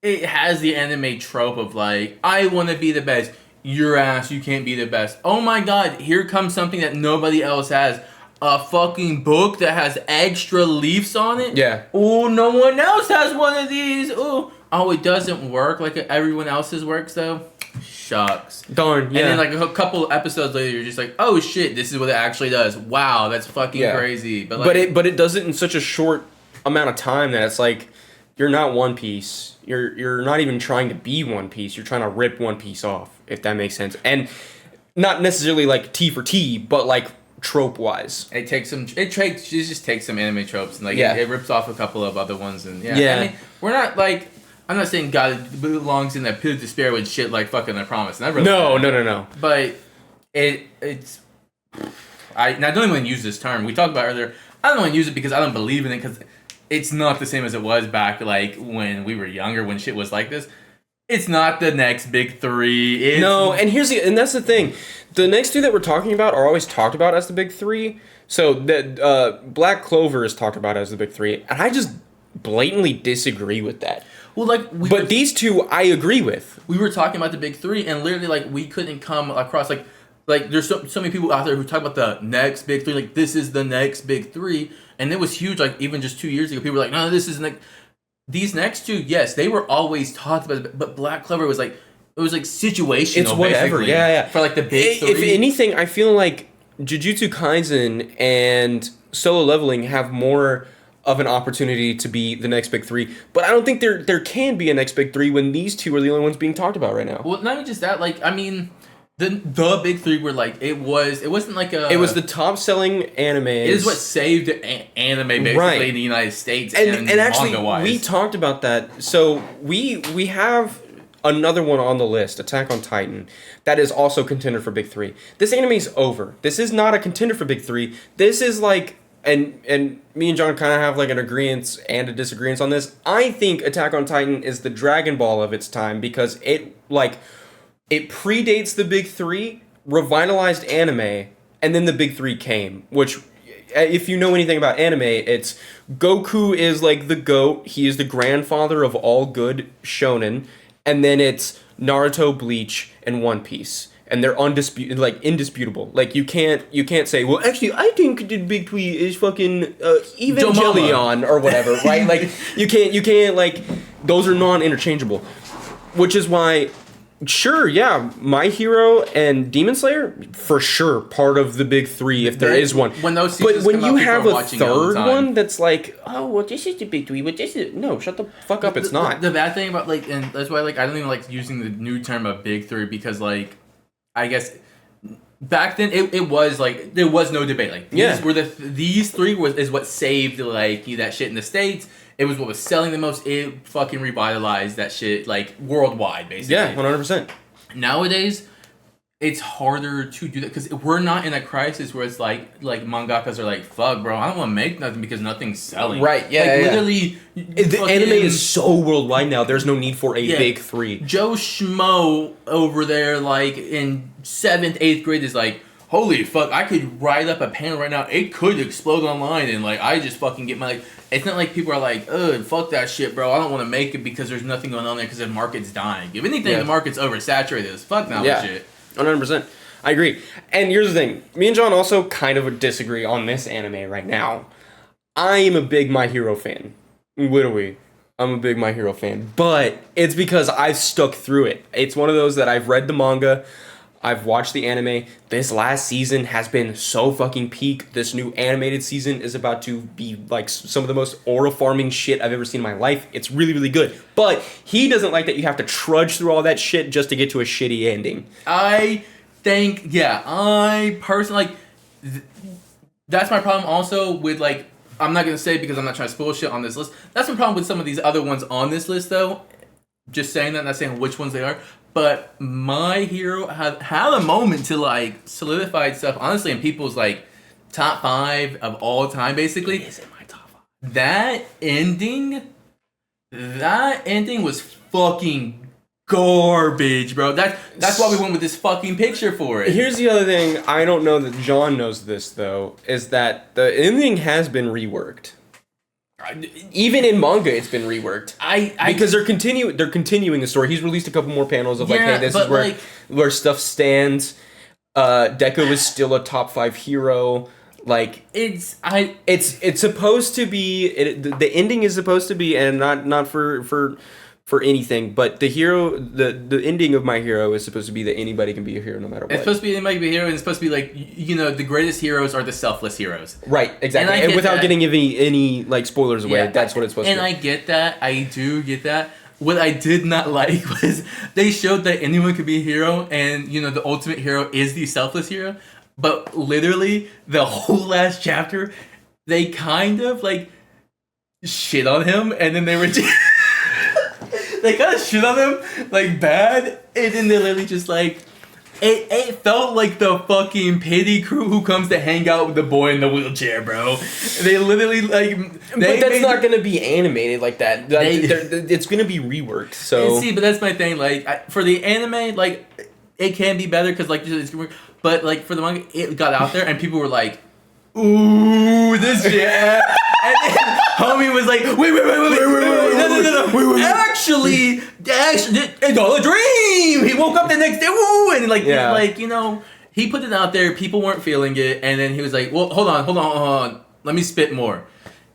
Speaker 2: it has the anime trope of like, I want to be the best. Your ass, you can't be the best. Oh my god, here comes something that nobody else has. A fucking book that has extra leaves on it.
Speaker 1: Yeah.
Speaker 2: Oh, no one else has one of these. Oh, it doesn't work like everyone else's works though. Shucks.
Speaker 1: Darn, yeah.
Speaker 2: And then like a couple episodes later, you're just like, oh shit, this is what it actually does. Wow, that's fucking crazy. But like,
Speaker 1: but it does it in such a short amount of time that it's like you're not One Piece. You're not even trying to be One Piece. You're trying to rip One Piece off, if that makes sense. And not necessarily like T for T, but like trope wise.
Speaker 2: It just takes some anime tropes and like it rips off a couple of other ones and I mean, we're not like. I'm not saying God belongs in that pit of despair with shit like fucking I Promise. Never.
Speaker 1: No.
Speaker 2: But it's. I don't even use this term. We talked about earlier. I don't want to use it because I don't believe in it because it's not the same as it was back like when we were younger when shit was like this. It's not the next big three.
Speaker 1: And that's the thing. The next two that we're talking about are always talked about as the big three. So that Black Clover is talked about as the big three, and I just blatantly disagree with that.
Speaker 2: Well, like,
Speaker 1: but these two I agree with.
Speaker 2: We were talking about the big three, and literally, like, we couldn't come across like there's so many people out there who talk about the next big three, like this is the next big three, and it was huge. Like even just 2 years ago, people were like, no, this is these next two. Yes, they were always talked about, but Black Clover was like it was like situational.
Speaker 1: It's whatever. Yeah.
Speaker 2: For like the big three.
Speaker 1: If anything, I feel like Jujutsu Kaisen and Solo Leveling have more of an opportunity to be the next big three, but I don't think there can be a next big three when these two are the only ones being talked about right now.
Speaker 2: Well, not even just that. Like, I mean, the big three were like it wasn't like a.
Speaker 1: It was the top selling anime.
Speaker 2: It is what saved anime basically in the United States and
Speaker 1: actually
Speaker 2: manga-wise.
Speaker 1: We talked about that. So we have another one on the list, Attack on Titan, that is also contender for big three. This anime's over. This is not a contender for big three. This is like. And me and John kind of have like an agreement and a disagreement on this. I think Attack on Titan is the Dragon Ball of its time because it predates the big three, revitalized anime, and then the big three came. Which, if you know anything about anime, it's Goku is like the GOAT. He is the grandfather of all good shonen, and then it's Naruto, Bleach, and One Piece. And they're indisputable. Like you can't say, well, actually, I think the big three is fucking Evangelion or whatever, right? Like you can't like those are non-interchangeable. Which is why, sure, yeah, My Hero and Demon Slayer for sure part of the big three if there is one.
Speaker 2: When those
Speaker 1: but when you have a third one that's like, oh, well, this is the big three, but this is no, shut the fuck up, it's not.
Speaker 2: The bad thing about like, and that's why like I don't even like using the new term of big three because like. I guess back then it was like there was no debate. Like these three is what saved like that shit in the States. It was what was selling the most. It fucking revitalized that shit like worldwide basically.
Speaker 1: Yeah, 100%.
Speaker 2: Nowadays, it's harder to do that because we're not in a crisis where it's like mangakas are like, fuck, bro, I don't want to make nothing because nothing's selling.
Speaker 1: Right, yeah,
Speaker 2: like, literally...
Speaker 1: The anime is so worldwide now, there's no need for a big three.
Speaker 2: Joe Schmo over there, like, in 7th, 8th grade is like, holy fuck, I could write up a panel right now, it could explode online, and, like, I just fucking get my, like... It's not like people are like, ugh, fuck that shit, bro, I don't want to make it because there's nothing going on there because the market's dying. If anything, the market's oversaturated as fuck now with shit.
Speaker 1: 100%. I agree. And here's the thing. Me and John also kind of disagree on this anime right now. I am a big My Hero fan. Literally. I'm a big My Hero fan. But it's because I've stuck through it. It's one of those that I've read the manga. I've watched the anime. This last season has been so fucking peak. This new animated season is about to be like some of the most aura farming shit I've ever seen in my life. It's really, really good. But he doesn't like that you have to trudge through all that shit just to get to a shitty ending.
Speaker 2: I personally, that's my problem also with, like, I'm not going to say because I'm not trying to spoil shit on this list. That's my problem with some of these other ones on this list, though. Just saying that, not saying which ones they are. But My Hero had a moment to, like, solidify itself, honestly, in people's, like, top 5 of all time, basically.
Speaker 1: It is in my top 5.
Speaker 2: That ending was fucking garbage, bro. That's why we went with this fucking picture for it.
Speaker 1: Here's the other thing. I don't know that John knows this, though, is that the ending has been reworked. Even in manga, it's been reworked. Because they're continuing the story. He's released a couple more panels of like, hey, this is where stuff stands. Deku is still a top 5 hero. Like it's supposed to be. The ending is supposed to be, and not for anything, but the hero, the ending of My Hero is supposed to be that anybody can be a hero no matter what.
Speaker 2: It's supposed to be anybody can be a hero, and it's supposed to be like, you know, the greatest heroes are the selfless heroes.
Speaker 1: Right, exactly. And without getting any like spoilers away, that's what it's supposed to be.
Speaker 2: And I get that. I do get that. What I did not like was they showed that anyone could be a hero, and, you know, the ultimate hero is the selfless hero. But literally, the whole last chapter, they kind of like shit on him, and then they were they kind of shit on him like bad, and then they literally just like it felt like the fucking pity crew who comes to hang out with the boy in the wheelchair, bro. They literally but
Speaker 1: that's not gonna be animated like that. It's gonna be reworked. So
Speaker 2: see, but that's my thing. Like for the anime, like it can be better because like it's work. But like for the manga, it got out there and people were like, "Ooh, this shit." And then homie was like, wait, no. Actually, it's all a dream. He woke up the next day, woo, and like, you know, he put it out there. People weren't feeling it, and then he was like, well, hold on. Let me spit more.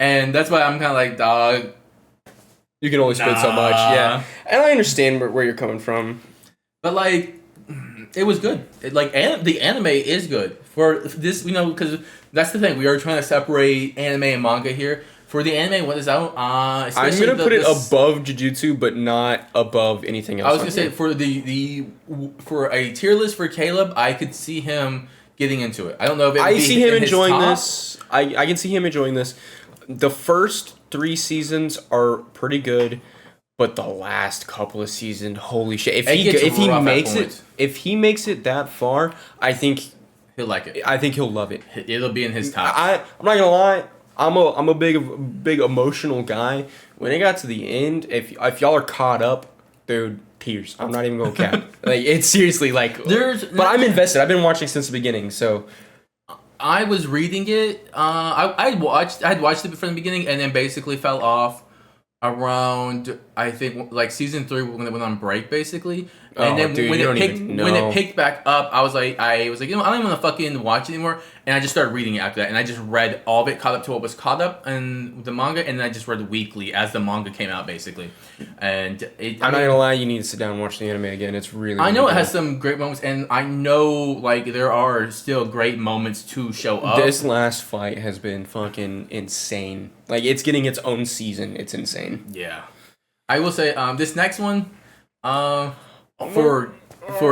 Speaker 2: And that's why I'm kind of like, dog.
Speaker 1: You can only spit so much, yeah. And I understand where you're coming from.
Speaker 2: But like, it was good. The anime is good for this, you know, because that's the thing. We are trying to separate anime and manga here. For the anime, what is out? I'm
Speaker 1: gonna put it above Jujutsu, but not above anything else.
Speaker 2: I was gonna say for a tier list for Caleb, I could see him getting into it. I don't know if
Speaker 1: I see him enjoying this. I can see him enjoying this. The first 3 seasons are pretty good. But the last couple of seasons, holy shit! If he makes it that far, I think
Speaker 2: he'll like it.
Speaker 1: I think he'll love it.
Speaker 2: It'll be in his top.
Speaker 1: I'm not gonna lie. I'm a big emotional guy. When it got to the end, if y'all are caught up, dude, tears. I'm not even gonna cap. Like it's seriously like. But I'm invested. I've been watching since the beginning, so.
Speaker 2: I was reading it. I'd watched it from the beginning and then basically fell off. Around, I think, like season 3 when it went on break, basically, and then when it picked back up, I was like, you know, I don't even want to fucking watch it anymore, and I just started reading it after that, and I just read all of it, caught up to what was caught up in the manga, and then I just read weekly as the manga came out, basically, and I'm not
Speaker 1: gonna lie, you need to sit down and watch the anime again. It's really
Speaker 2: I know it has some great moments, and I know like there are still great moments to show up.
Speaker 1: This last fight has been fucking insane. Like it's getting its own season. It's insane.
Speaker 2: Yeah, I will say this next one, for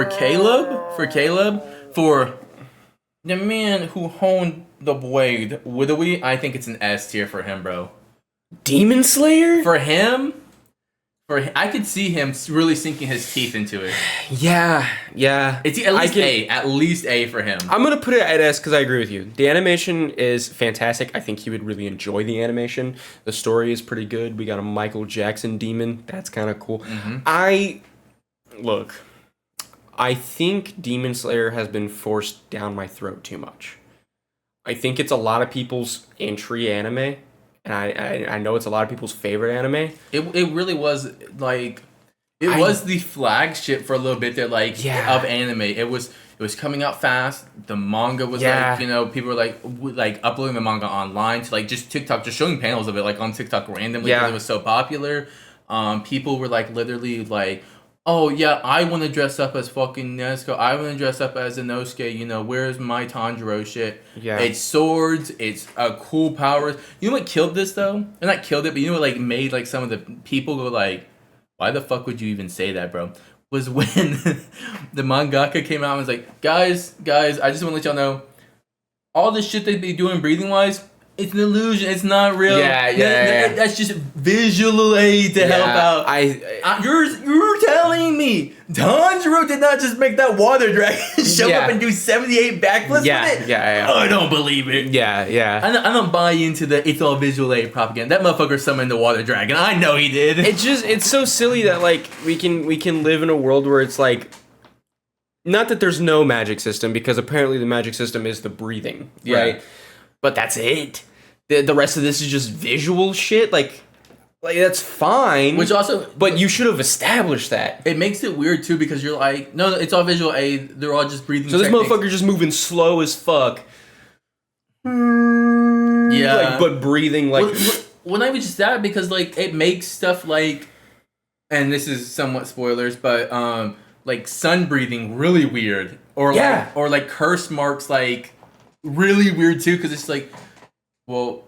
Speaker 2: Caleb, for the man who honed the blade, Widowy, I think it's an S tier for him, bro.
Speaker 1: Demon Slayer?
Speaker 2: For him, I could see him really sinking his teeth into it.
Speaker 1: Yeah. It's
Speaker 2: at least A for him.
Speaker 1: I'm gonna put it at S because I agree with you. The animation is fantastic. I think he would really enjoy the animation. The story is pretty good. We got a Michael Jackson demon. That's kind of cool.
Speaker 2: Mm-hmm.
Speaker 1: I think Demon Slayer has been forced down my throat too much. I think it's a lot of people's entry anime. And I know it's a lot of people's favorite anime.
Speaker 2: It really was like It was the flagship for a little bit there, like of anime. It was coming out fast. The manga was like, people were like uploading the manga online to like just TikTok, just showing panels of it like on TikTok randomly because it was so popular. People were like literally like, oh yeah, I want to dress up as fucking Nezuko. I want to dress up as Inosuke. Where's my Tanjiro shit? Yeah. It's swords. It's cool powers. You know what killed this though? And not killed it, but you know what like made like some of the people go like, why the fuck would you even say that, bro? Was when the mangaka came out and was like, guys, I just want to let y'all know, all this shit they be doing breathing-wise, it's an illusion. It's not real. Yeah. That's just visual aid to help out. You're telling me Tanjiro did not just make that water dragon show up and do 78 backflips with it? Yeah. I don't believe it. Yeah. I don't buy into the it's all visual aid propaganda. That motherfucker summoned the water dragon. I know he did.
Speaker 1: It's so silly that like we can live in a world where it's like, not that there's no magic system, because apparently the magic system is the breathing, right? But that's it. The rest of this is just visual shit. Like that's fine.
Speaker 2: Which also,
Speaker 1: but you should have established that.
Speaker 2: It makes it weird too because you're like, no, it's all visual aid. They're all just breathing.
Speaker 1: So this motherfucker just moving slow as fuck.
Speaker 2: Yeah,
Speaker 1: but breathing like.
Speaker 2: Well, not even just that, because like it makes stuff like, and this is somewhat spoilers, but like sun breathing really weird, or like curse marks like really weird too, because it's like. Well,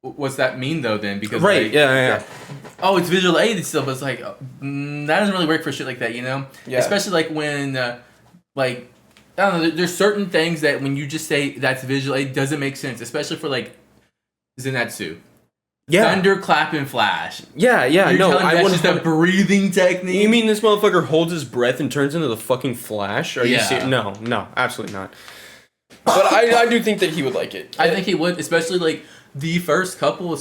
Speaker 2: what's that mean though then? Because oh, it's visual aid and stuff, but it's like that doesn't really work for shit like that, Yeah. Especially like when like I don't know, there's certain things that when you just say that's visual aid doesn't make sense, especially for like Zenitsu. Yeah. Thunder, clap, and flash.
Speaker 1: Yeah.
Speaker 2: I want just a breathing technique.
Speaker 1: You mean this motherfucker holds his breath and turns into the fucking Flash? Are you serious? No, absolutely not. But I do think that he would like it.
Speaker 2: I think he would, especially like the first couple of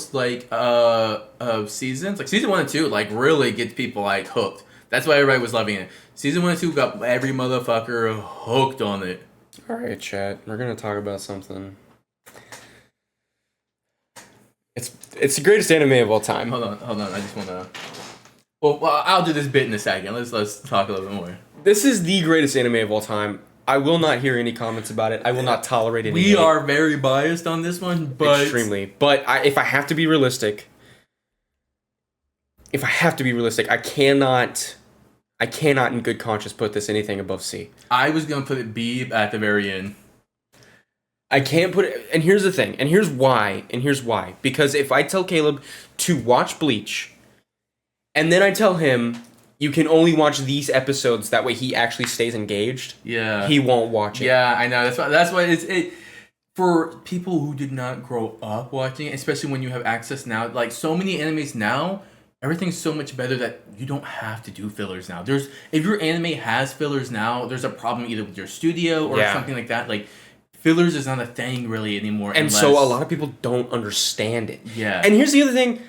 Speaker 2: seasons, like season 1 and 2, like really gets people like hooked. That's why everybody was loving it. Season 1 and 2 got every motherfucker hooked on it.
Speaker 1: All right, chat. We're gonna talk about something. It's the greatest anime of all time.
Speaker 2: Hold on. I just wanna. Well, I'll do this bit in a second. Let's talk a little bit more.
Speaker 1: This is the greatest anime of all time. I will not hear any comments about it. I will not tolerate any.
Speaker 2: We are very biased on this one, but
Speaker 1: extremely. But if I have to be realistic, I cannot in good conscience put this anything above C.
Speaker 2: I was gonna put it B at the very end.
Speaker 1: I can't put it, and here's the thing, and here's why. Because if I tell Caleb to watch Bleach, and then I tell him, you can only watch these episodes. That way, he actually stays engaged.
Speaker 2: Yeah,
Speaker 1: he won't watch it.
Speaker 2: Yeah, I know. That's why it for people who did not grow up watching it, especially when you have access now. Like so many animes now, everything's so much better that you don't have to do fillers now. If your anime has fillers now, there's a problem either with your studio or something like that. Like fillers is not a thing really anymore.
Speaker 1: And so a lot of people don't understand it.
Speaker 2: Yeah.
Speaker 1: And here's the other thing,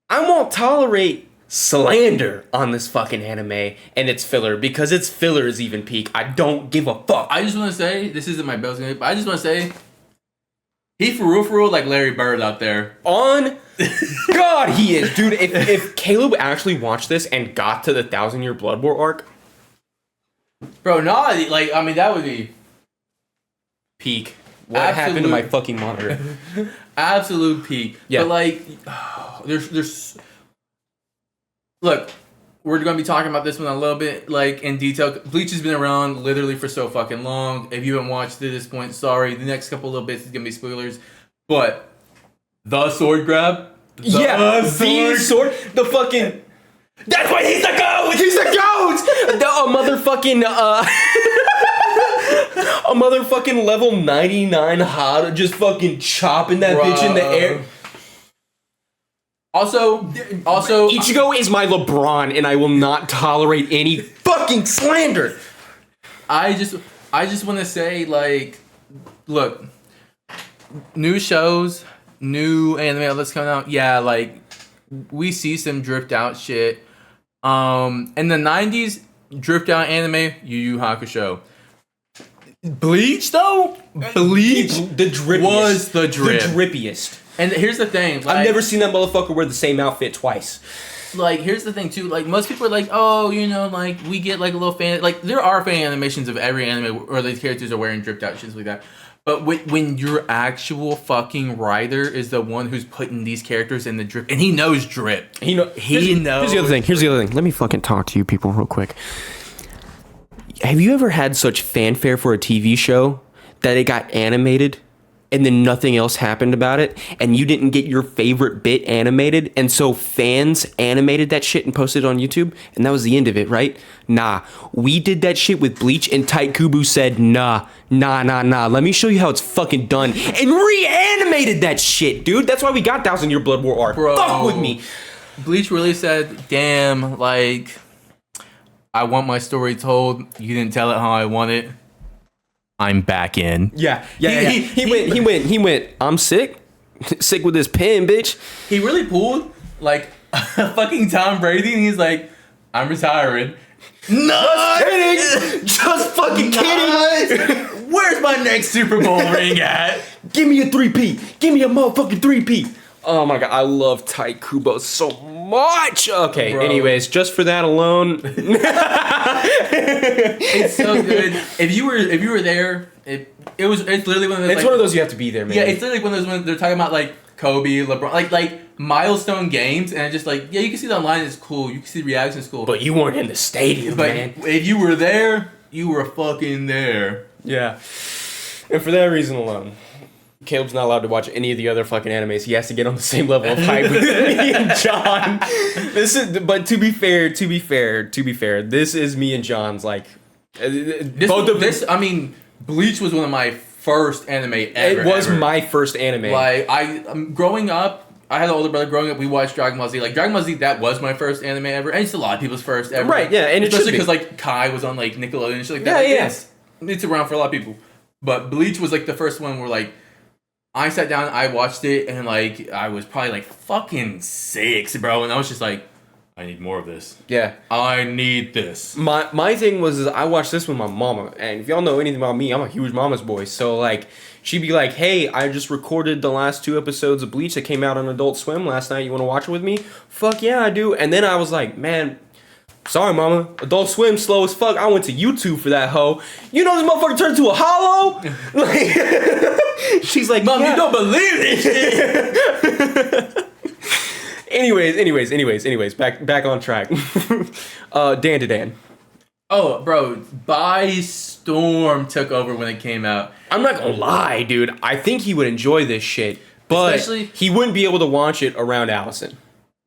Speaker 1: I won't tolerate slander on this fucking anime and its filler, because its filler is even peak. I don't give a fuck.
Speaker 2: I just want to say, this isn't my best, but I just want to say, he for real like Larry Bird out there.
Speaker 1: On God, he is, dude. If Caleb actually watched this and got to the 1,000-year Blood War arc,
Speaker 2: bro, that would be
Speaker 1: peak. What happened to my fucking monitor?
Speaker 2: Absolute peak. Yeah. But there's. Look, we're going to be talking about this one a little bit, in detail. Bleach has been around literally for so fucking long. If you haven't watched it at this point, sorry. The next couple little bits is going to be spoilers. But the sword grab.
Speaker 1: The sword. The fucking. That's why he's the GOAT! He's the GOAT! A motherfucking level 99 Hada just fucking chopping that bitch in the air.
Speaker 2: Also,
Speaker 1: Ichigo is my LeBron, and I will not tolerate any fucking slander.
Speaker 2: I just want to say, look, new shows, new anime that's coming out. Yeah, we see some dripped out shit. In the 90s, dripped out anime, Yu Yu Hakusho. Bleach though,
Speaker 1: the drippiest
Speaker 2: was the drip.
Speaker 1: The drippiest.
Speaker 2: And here's the thing.
Speaker 1: I've never seen that motherfucker wear the same outfit twice.
Speaker 2: like, here's the thing too. Like, most people are like, oh, you know, like, we get like a little fan. Like, there are fan animations of every anime where these characters are wearing dripped out shit like that. But when your actual fucking writer is the one who's putting these characters in the drip, and he knows drip, he knows.
Speaker 1: Here's the other thing. Let me fucking talk to you people real quick. Have you ever had such fanfare for a TV show that it got animated and then nothing else happened about it, and you didn't get your favorite bit animated, and so fans animated that shit and posted it on YouTube, and that was the end of it, right? Nah. We did that shit with Bleach, and Taikubu said, nah. Let me show you how it's fucking done, and reanimated that shit, dude. That's why we got 1,000 Year Blood War arc.
Speaker 2: Bro,
Speaker 1: fuck with me.
Speaker 2: Bleach really said, damn, like, I want my story told. You didn't tell it how I want it. I'm back in.
Speaker 1: Yeah. He went, I'm sick. Sick with this pen, bitch.
Speaker 2: He really pulled like a fucking Tom Brady, and he's like, I'm retiring. No,
Speaker 1: Just fucking kidding.
Speaker 2: Where's my next Super Bowl ring at?
Speaker 1: Give me a 3P. Give me a motherfucking 3P. Oh my god, I love Taikubo so much. Okay,
Speaker 2: Bro.
Speaker 1: Anyways, just for that alone.
Speaker 2: It's so good. If you were there, it's literally one of those.
Speaker 1: It's one of those you have to be there, man.
Speaker 2: Yeah, it's literally one of those when they're talking about like Kobe, LeBron, like milestone games, and it's just like, yeah, you can see it online, it's cool. You can see the reactions, cool.
Speaker 1: But you weren't in the stadium,
Speaker 2: But
Speaker 1: man.
Speaker 2: if you were there, you were fucking there.
Speaker 1: Yeah. And for that reason alone, Caleb's not allowed to watch any of the other fucking animes. He has to get on the same level of hype with me and John. But to be fair, this is me and John's like
Speaker 2: I mean, Bleach was one of my first anime ever.
Speaker 1: It was my first anime.
Speaker 2: Like, growing up, I had an older brother. Growing up, we watched Dragon Ball Z. Like, Dragon Ball Z, that was my first anime ever, and it's a lot of people's first ever.
Speaker 1: Right? Yeah, and
Speaker 2: especially because like Kai was on like Nickelodeon and shit like that.
Speaker 1: Yeah.
Speaker 2: It's around for a lot of people. But Bleach was like the first one where like I sat down, I watched it, and like I was probably like fucking 6, bro, and I was just like, I need more of this.
Speaker 1: Yeah.
Speaker 2: I need this.
Speaker 1: My thing was is I watched this with my mama, and if y'all know anything about me, I'm a huge mama's boy. So like she'd be like, "Hey, I just recorded the last 2 episodes of Bleach that came out on Adult Swim last night. You want to watch it with me?" Fuck yeah, I do. And then I was like, "Man, sorry, mama. Adult Swim slow as fuck. I went to YouTube for that hoe. You know this motherfucker turned into a hollow?" Like, she's like,
Speaker 2: Mom,
Speaker 1: yeah.
Speaker 2: you don't believe this shit.
Speaker 1: Anyways, back on track. Dan to Dan.
Speaker 2: Oh, bro, By Storm took over when it came out.
Speaker 1: I'm not gonna lie, dude. I think he would enjoy this shit, but
Speaker 2: Especially-
Speaker 1: he wouldn't be able to watch it around Allison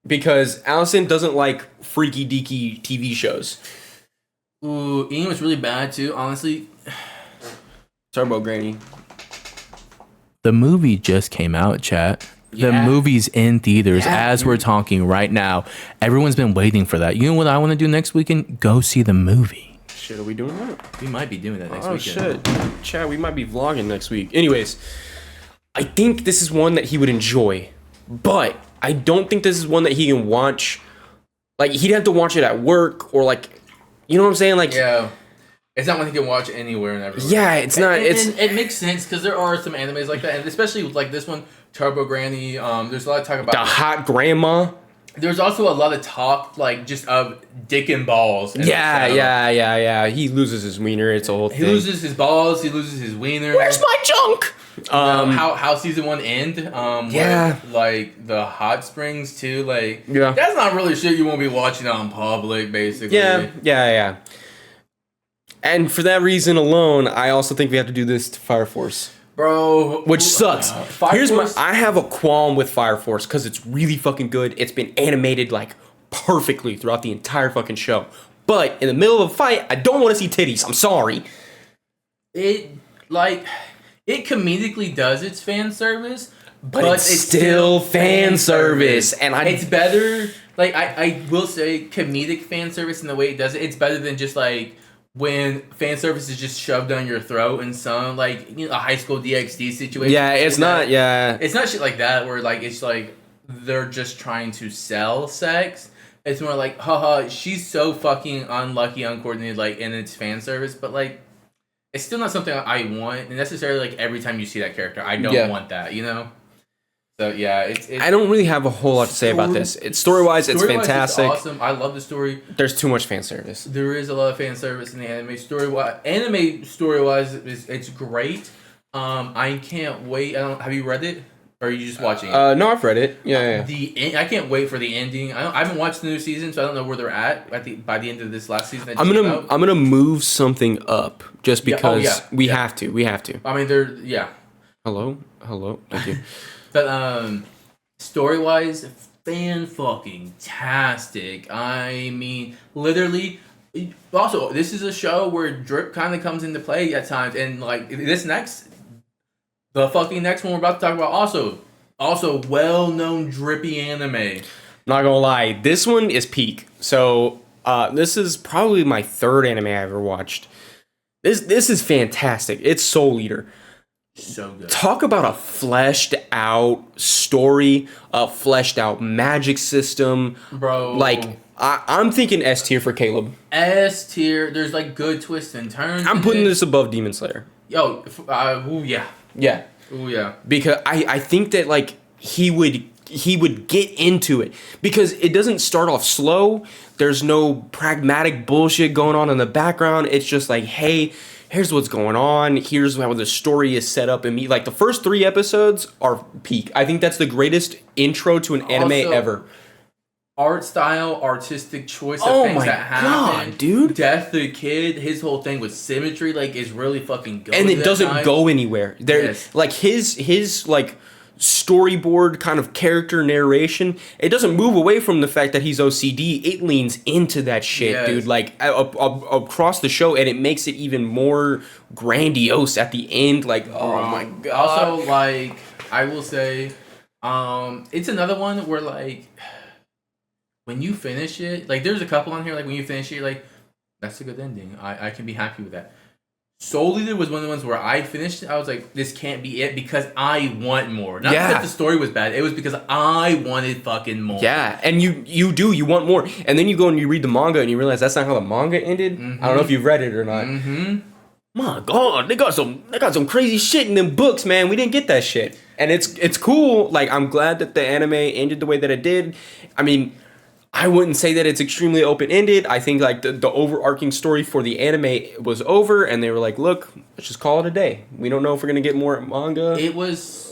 Speaker 1: because Allison doesn't like freaky deaky TV shows.
Speaker 2: Ooh, Ian was really bad too, honestly.
Speaker 1: Sorry about Granny.
Speaker 2: The movie just came out, chat. The
Speaker 1: Yeah.
Speaker 2: movie's in theaters
Speaker 1: Yeah,
Speaker 2: as we're talking right now. Everyone's been waiting for that. You know what I want to do next weekend? Go see the movie.
Speaker 1: Shit, are we doing that?
Speaker 2: We might be doing that next
Speaker 1: Oh
Speaker 2: weekend.
Speaker 1: shit, Chad, we might be vlogging next week. Anyways, I think this is one that he would enjoy, but I don't think this is one that he can watch. Like he'd have to watch it at work or like, you know what I'm saying? Like,
Speaker 2: Yeah. It's not one you can watch anywhere and everywhere.
Speaker 1: yeah, it's not.
Speaker 2: And it makes sense because there are some animes like that, and especially with like this one, Turbo Granny. There's a lot of talk about
Speaker 1: the hot grandma.
Speaker 2: There's also a lot of talk like just of dick and balls. in
Speaker 1: Yeah,
Speaker 2: the channel.
Speaker 1: yeah. He loses his wiener. It's a whole
Speaker 2: He
Speaker 1: thing.
Speaker 2: loses his balls. He loses his wiener.
Speaker 1: Where's my junk?
Speaker 2: How season 1 end?
Speaker 1: Yeah.
Speaker 2: with, like the hot springs too. Like
Speaker 1: Yeah.
Speaker 2: that's not really shit you won't be watching on public, basically.
Speaker 1: Yeah. And for that reason alone, I also think we have to do this to Fire Force.
Speaker 2: Bro.
Speaker 1: Which sucks.
Speaker 2: Fire Force-
Speaker 1: I have a qualm with Fire Force because it's really fucking good. It's been animated like perfectly throughout the entire fucking show. But in the middle of a fight, I don't want to see titties. I'm sorry.
Speaker 2: It comedically does its fan service,
Speaker 1: But it's still fan service. And
Speaker 2: it's better. Like I will say, comedic fan service in the way it does it. It's better than just like when fan service is just shoved down your throat in some like a high school DxD situation.
Speaker 1: Yeah, it's not. Yeah.
Speaker 2: It's not shit like that where like it's like they're just trying to sell sex. It's more like, haha, she's so fucking unlucky, uncoordinated, like in its fan service, but like it's still not something I want necessarily like every time you see that character. I don't want that, you know? So yeah, it's
Speaker 1: I don't really have a whole lot to say about this. It's story-wise, it's fantastic.
Speaker 2: It's awesome. I love the story.
Speaker 1: There's too much fan service.
Speaker 2: There is a lot of fan service in the anime story-wise. Anime story-wise, it's great. I can't wait. Have you read it? Or are you just watching it?
Speaker 1: No, I've read it. Yeah.
Speaker 2: I can't wait for the ending. I haven't watched the new season, so I don't know where they're at by the end of this last season.
Speaker 1: I'm gonna move something up just because we have to. We have to.
Speaker 2: I mean,
Speaker 1: Hello. Thank you.
Speaker 2: But story wise, fan-fucking-tastic. I mean, literally. Also, this is a show where drip kind of comes into play at times, and like the fucking next one we're about to talk about also well-known drippy anime.
Speaker 1: Not gonna lie, this one is peak. So this is probably my third anime I ever watched. This is fantastic. It's Soul Eater.
Speaker 2: So good.
Speaker 1: Talk about a fleshed out story, a fleshed out magic system.
Speaker 2: Bro.
Speaker 1: Like, I'm thinking S tier for Caleb.
Speaker 2: S tier. There's like good twists and turns.
Speaker 1: I'm putting this above Demon Slayer.
Speaker 2: Yo, ooh, yeah.
Speaker 1: Yeah.
Speaker 2: Ooh, yeah.
Speaker 1: Because I think that, like, he would get into it. Because it doesn't start off slow. There's no pragmatic bullshit going on in the background. It's just like, hey, here's what's going on. Here's how the story is set up. And me, like, the first 3 episodes are peak. I think that's the greatest intro to an anime ever.
Speaker 2: Art style, artistic choice of things that happen.
Speaker 1: God, dude.
Speaker 2: Death the Kid, his whole thing with symmetry, like, is really fucking good.
Speaker 1: And it doesn't go anywhere. Like, his like, storyboard kind of character narration, it doesn't move away from the fact that he's OCD. It leans into that shit, dude. Like, across the show, and it makes it even more grandiose at the end. Like, oh my god.
Speaker 2: Also, like, I will say, it's another one where, like, when you finish it, like, there's a couple on here, like, when you finish it, you're like, that's a good ending. I can be happy with that. Soul Eater was one of the ones where I finished it. I was like, this can't be it because I want more. Not because the story was bad. It was because I wanted fucking more.
Speaker 1: Yeah, and you want more. And then you go and you read the manga and you realize that's not how the manga ended. Mm-hmm. I don't know if you've read it or not.
Speaker 2: Mm-hmm.
Speaker 1: My God, they got some crazy shit in them books, man. We didn't get that shit. And it's cool. Like, I'm glad that the anime ended the way that it did. I mean, I wouldn't say that it's extremely open-ended. I think, like, the overarching story for the anime was over, and they were like, look, let's just call it a day. We don't know if we're going to get more manga.
Speaker 2: It was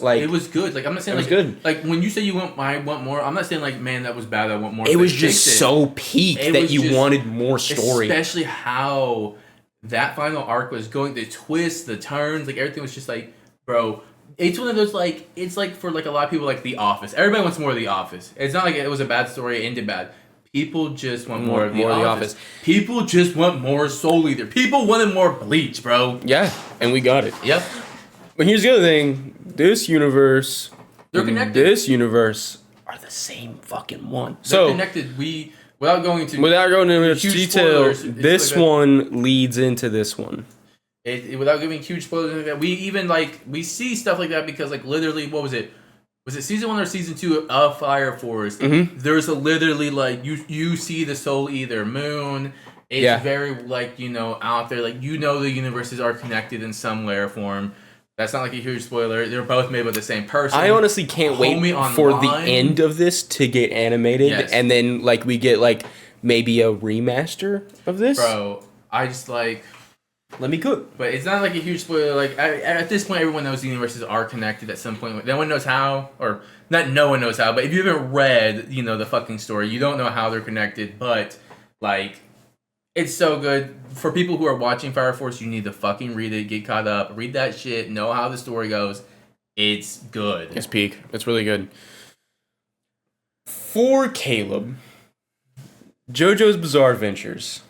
Speaker 2: good. Like, I'm not saying, like,
Speaker 1: good.
Speaker 2: Like, when you say I want more, I'm not saying, like, man, that was bad, I want more.
Speaker 1: It was just so peak that you wanted more story.
Speaker 2: Especially how that final arc was going, the twists, the turns, like, everything was just like, bro, it's one of those, like, it's like for, like, a lot of people, like, The Office. Everybody wants more of The Office. It's not like it was a bad story, it ended bad. People just want more of The Office. People just want more Soul Eater. People wanted more Bleach, bro.
Speaker 1: Yeah, and we got it.
Speaker 2: Yep.
Speaker 1: But here's the other thing. This universe,
Speaker 2: they're connected.
Speaker 1: This universe are the same fucking one.
Speaker 2: They're connected. Without going into
Speaker 1: detail, this one leads into this one.
Speaker 2: Without giving huge spoilers like that, we even, like, we see stuff like that because, like, literally, what was it? Was it season 1 or season 2 of Fire Force?
Speaker 1: Mm-hmm.
Speaker 2: There's a literally, like, you see the Soul Eater moon. It's very, like, you know, out there. Like, you know, the universes are connected in some way or form. That's not like a huge spoiler. They're both made by the same person.
Speaker 1: I honestly can't wait for the end of this to get animated, and then, like, we get, like, maybe a remaster of this.
Speaker 2: Bro, I just, like,
Speaker 1: let me cook.
Speaker 2: But it's not like a huge spoiler. Like, at this point, everyone knows the universes are connected at some point. No one knows how, or not no one knows how, but if you haven't read, you know, the fucking story, you don't know how they're connected. But, like, it's so good. For people who are watching Fire Force, you need to fucking read it, get caught up, read that shit, know how the story goes. It's good.
Speaker 1: It's peak. It's really good. For Caleb, JoJo's Bizarre Adventures.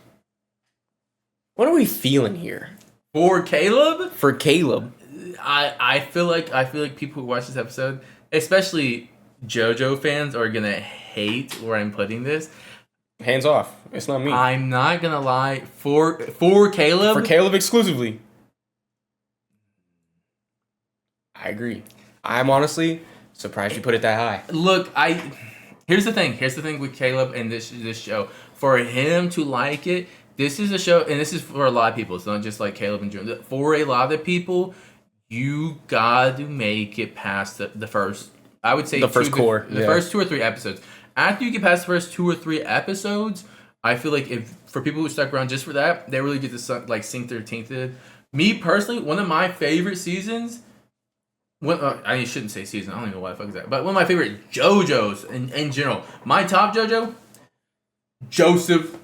Speaker 1: What are we feeling here?
Speaker 2: For Caleb?
Speaker 1: For Caleb.
Speaker 2: I feel like people who watch this episode, especially JoJo fans, are gonna hate where I'm putting this.
Speaker 1: Hands off. It's not me.
Speaker 2: I'm not gonna lie. For Caleb?
Speaker 1: For Caleb exclusively. I agree. I'm honestly surprised you put it that high.
Speaker 2: Look, here's the thing. Here's the thing with Caleb and this show. For him to like it, this is a show, and this is for a lot of people. It's not just like Caleb and June. For a lot of people, you got to make it past the first I would say
Speaker 1: The first core.
Speaker 2: The first 2 or 3 episodes. After you get past the first 2 or 3 episodes, I feel like if for people who stuck around just for that, they really get to like sink their teeth in. Me personally, one of my favorite seasons. I shouldn't say season. I don't even know why the fuck is that. But one of my favorite JoJo's in general. My top JoJo, Joseph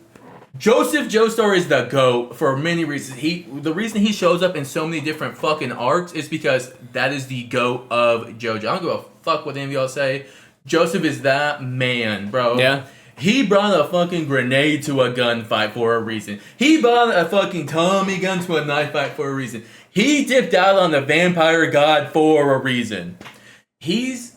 Speaker 2: Joestar is the GOAT for many reasons. The reason he shows up in so many different fucking arcs is because that is the GOAT of JoJo. I don't give a fuck what any of y'all say. Joseph is that man, bro.
Speaker 1: Yeah.
Speaker 2: He brought a fucking grenade to a gunfight for a reason. He brought a fucking Tommy gun to a knife fight for a reason. He dipped out on the vampire god for a reason. He's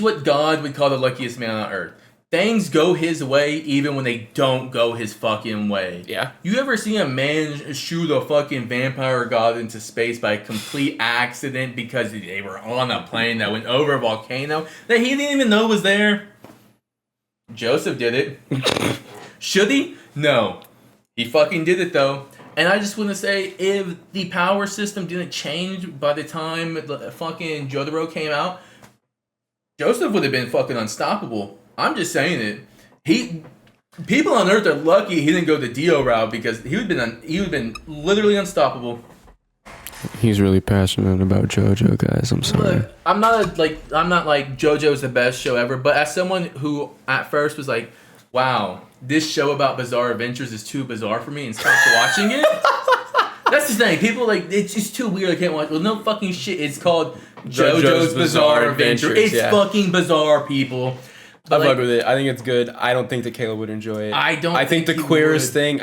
Speaker 2: what God would call the luckiest man on earth. Things go his way even when they don't go his fucking way.
Speaker 1: Yeah.
Speaker 2: You ever see a man shoot a fucking vampire god into space by complete accident because they were on a plane that went over a volcano that he didn't even know was there? Joseph did it. Should he? No. He fucking did it though. And I just want to say, if the power system didn't change by the time the fucking Jotaro came out, Joseph would have been fucking unstoppable. I'm just saying it. People on Earth are lucky he didn't go the Dio route because he would have been literally unstoppable.
Speaker 1: He's really passionate about JoJo, guys. I'm sorry.
Speaker 2: Look, I'm not like JoJo's the best show ever, but as someone who at first was like, wow, this show about bizarre adventures is too bizarre for me and stopped watching it. That's the thing. People like, it's just too weird. I can't watch. Well, no fucking shit. It's called JoJo's Bizarre Adventure. It's fucking bizarre, people.
Speaker 1: I fuck with it. I think it's good. I don't think that Caleb would enjoy it. I think the queerest thing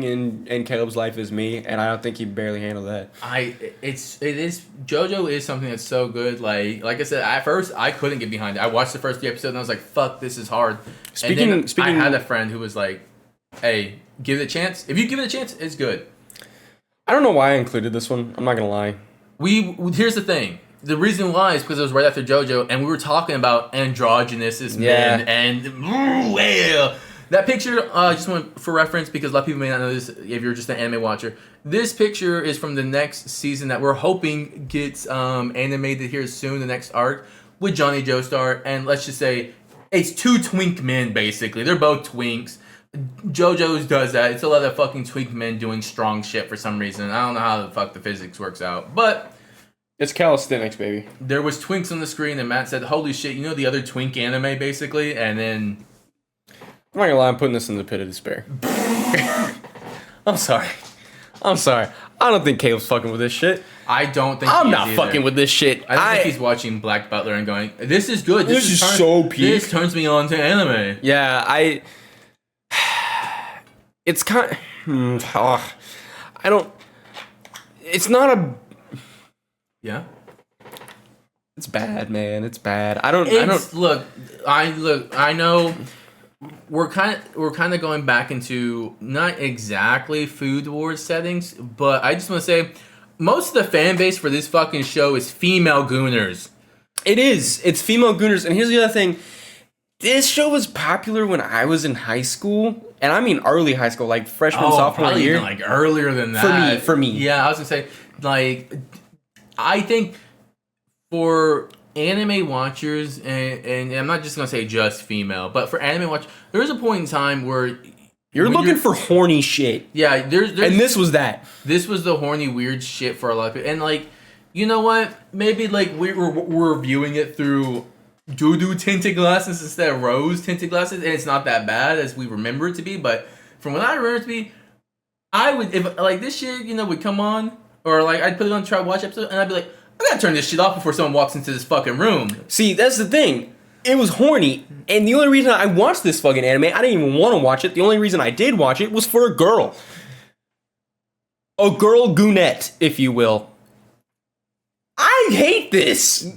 Speaker 1: in Caleb's life is me, and I don't think he'd barely handle that.
Speaker 2: JoJo is something that's so good. Like I said, at first I couldn't get behind it. I watched the first 3 episodes and I was like, "Fuck, this is hard." Speaking, I had a friend who was like, "Hey, give it a chance. If you give it a chance, it's good."
Speaker 1: I don't know why I included this one. I'm not gonna lie.
Speaker 2: Here's the thing. The reason why is because it was right after JoJo, and we were talking about androgynous men, and that picture. Just want for reference because a lot of people may not know this if you're just an anime watcher. This picture is from the next season that we're hoping gets animated here soon. The next arc with Johnny Joestar, and let's just say it's 2 twink men basically. They're both twinks. JoJo's does that. It's a lot of fucking twink men doing strong shit for some reason. I don't know how the fuck the physics works out, but.
Speaker 1: It's calisthenics, baby. There
Speaker 2: was twinks on the screen, and Matt said, "Holy shit, you know the other twink anime, basically?" And then...
Speaker 1: I'm not gonna lie, I'm putting this in the pit of despair. I'm sorry. I don't think Caleb's fucking with this shit.
Speaker 2: I don't think
Speaker 1: I'm not fucking with this shit.
Speaker 2: I think he's watching Black Butler and going, "This is good.
Speaker 1: This is so peak.
Speaker 2: This turns me on to anime."
Speaker 1: Yeah, it's kind of... I don't... It's not a...
Speaker 2: Yeah,
Speaker 1: it's bad, man. It's bad.
Speaker 2: Look. I know we're kind of going back into not exactly food wars settings, but I just want to say most of the fan base for this fucking show is female gooners.
Speaker 1: It is. It's female gooners, and here's the other thing. This show was popular when I was in high school, and I mean early high school, like freshman, sophomore year.
Speaker 2: Even like earlier than that.
Speaker 1: For me.
Speaker 2: Yeah, I was gonna say like. I think for anime watchers, and I'm not just going to say just female, but for anime watchers, there was a point in time where...
Speaker 1: You're looking for horny shit.
Speaker 2: Yeah, there's...
Speaker 1: And this was that.
Speaker 2: This was the horny, weird shit for a lot of people. And, like, you know what? Maybe, like, we're viewing it through doo-doo tinted glasses instead of rose tinted glasses, and it's not that bad as we remember it to be, but from what I remember it to be, I would... If, like, this shit, would come on... Or, like, I'd put it on try to watch episode, and I'd be like, I gotta turn this shit off before someone walks into this fucking room.
Speaker 1: See, that's the thing. It was horny, and the only reason I watched this fucking anime, I didn't even want to watch it. The only reason I did watch it was for a girl. A girl goonette, if you will. I hate this.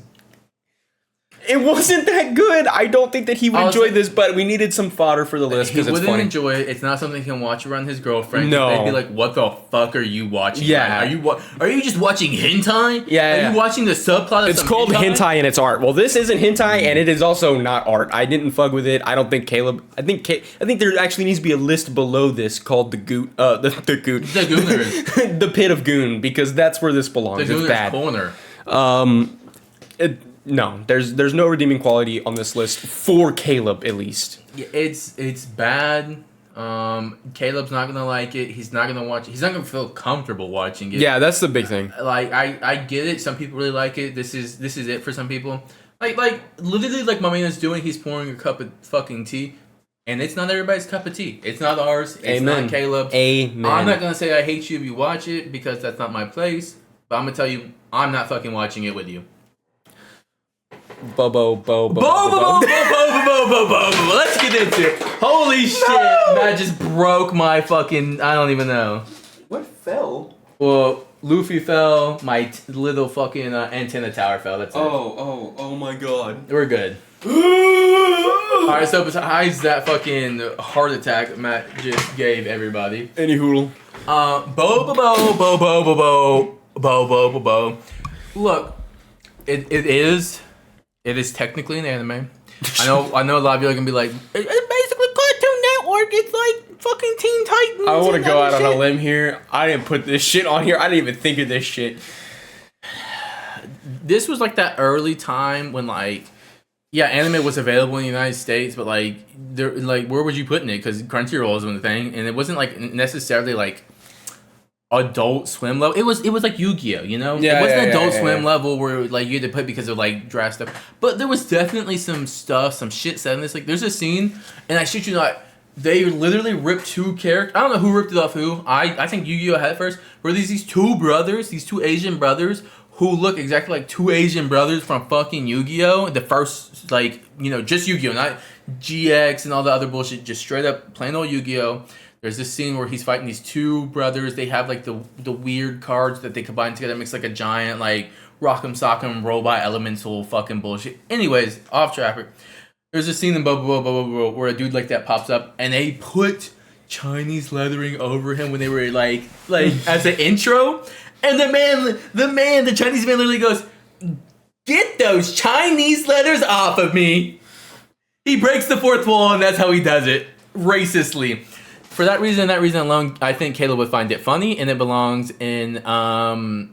Speaker 1: It wasn't that good. I don't think that he would enjoy this, but we needed some fodder for the list because it's funny. He wouldn't
Speaker 2: enjoy it. It's not something he can watch around his girlfriend.
Speaker 1: No.
Speaker 2: They'd be like, what the fuck are you watching?
Speaker 1: Yeah.
Speaker 2: Are you just watching hentai?
Speaker 1: Yeah.
Speaker 2: Are you watching the subplot of
Speaker 1: It's called hentai and it's art. Well, this isn't hentai and it is also not art. I didn't fuck with it. I don't think Caleb... I think there actually needs to be a list below this called the goon... The goon.
Speaker 2: The Gooners.
Speaker 1: The pit of goon, because that's where this belongs.
Speaker 2: The
Speaker 1: It's bad.
Speaker 2: Corner.
Speaker 1: No, there's no redeeming quality on this list for Caleb, at least.
Speaker 2: Yeah, it's bad. Caleb's not gonna like it. He's not gonna watch it. He's not gonna feel comfortable watching it.
Speaker 1: Yeah, that's the big thing.
Speaker 2: Like I get it. Some people really like it. This is it for some people. Like literally like my man is doing. He's pouring a cup of fucking tea, and it's not everybody's cup of tea. It's not ours. It's
Speaker 1: Amen.
Speaker 2: not Caleb's.
Speaker 1: Amen.
Speaker 2: I'm not gonna say I hate you if you watch it because that's not my place. But I'm gonna tell you, I'm not fucking watching it with you.
Speaker 1: Bobo.
Speaker 2: Let's get into it. Holy shit, that just broke my fucking. I don't even know.
Speaker 1: What fell?
Speaker 2: Well, Luffy fell. My little fucking antenna tower fell. That's it.
Speaker 1: Oh my god.
Speaker 2: We're good. Alright, so besides that fucking heart attack Matt just gave everybody.
Speaker 1: Any hoodle.
Speaker 2: Bo. Look, it is technically an anime. I know a lot of you are gonna be like, it's basically Cartoon Network. It's like fucking Teen Titans.
Speaker 1: I want to go out on a limb here. I didn't put this shit on here. I didn't even think of this shit.
Speaker 2: This was like that early time when like, yeah, anime was available in the United States, but like, where was you putting it? Because Crunchyroll wasn't a thing, and it wasn't like necessarily like Adult Swim level. It was like Yu-Gi-Oh, you know?
Speaker 1: Yeah,
Speaker 2: it wasn't
Speaker 1: yeah,
Speaker 2: Adult
Speaker 1: yeah,
Speaker 2: Swim
Speaker 1: yeah.
Speaker 2: level where like you had to put because of like draft stuff. But there was definitely some shit said in this. Like there's a scene, and I shit you not, they literally ripped two characters. I don't know who ripped it off who. I think Yu-Gi-Oh had it first. Where these two brothers, these two Asian brothers who look exactly like two Asian brothers from fucking Yu-Gi-Oh. The first, like, you know, just Yu-Gi-Oh, not GX and all the other bullshit. Just straight up plain old Yu-Gi-Oh. There's this scene where he's fighting these two brothers. They have like the weird cards that they combine together, makes like a giant like Rock'em Sock'em robot elemental fucking bullshit. Anyways, off topic. There's a scene in Bobo where a dude like that pops up and they put Chinese lettering over him when they were like as an intro. And the Chinese man literally goes, "Get those Chinese letters off of me." He breaks the fourth wall and that's how he does it. Racistly. For that reason alone, I think Caleb would find it funny, and it belongs in, I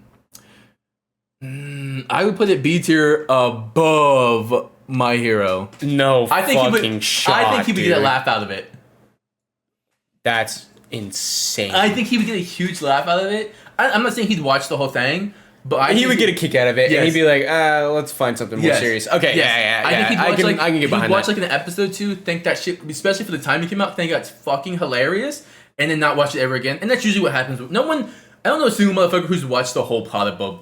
Speaker 2: would put it B tier above My Hero.
Speaker 1: No
Speaker 2: I think
Speaker 1: fucking shot,
Speaker 2: I think he would
Speaker 1: dude.
Speaker 2: get a laugh out of it.
Speaker 1: That's insane.
Speaker 2: I think he would get a huge laugh out of it. I'm not saying he'd watch the whole thing, but
Speaker 1: he would get a kick out of it,
Speaker 2: Yes.
Speaker 1: and he'd be like, let's find something more serious. Okay, yeah.
Speaker 2: I think he'd watch,
Speaker 1: I can get behind
Speaker 2: he'd watch
Speaker 1: that.
Speaker 2: like an episode 2, think that shit, especially for the time it came out, think that's fucking hilarious, and then not watch it ever again. And that's usually what happens. No one, I don't know a single motherfucker who's watched the whole plot of Bo.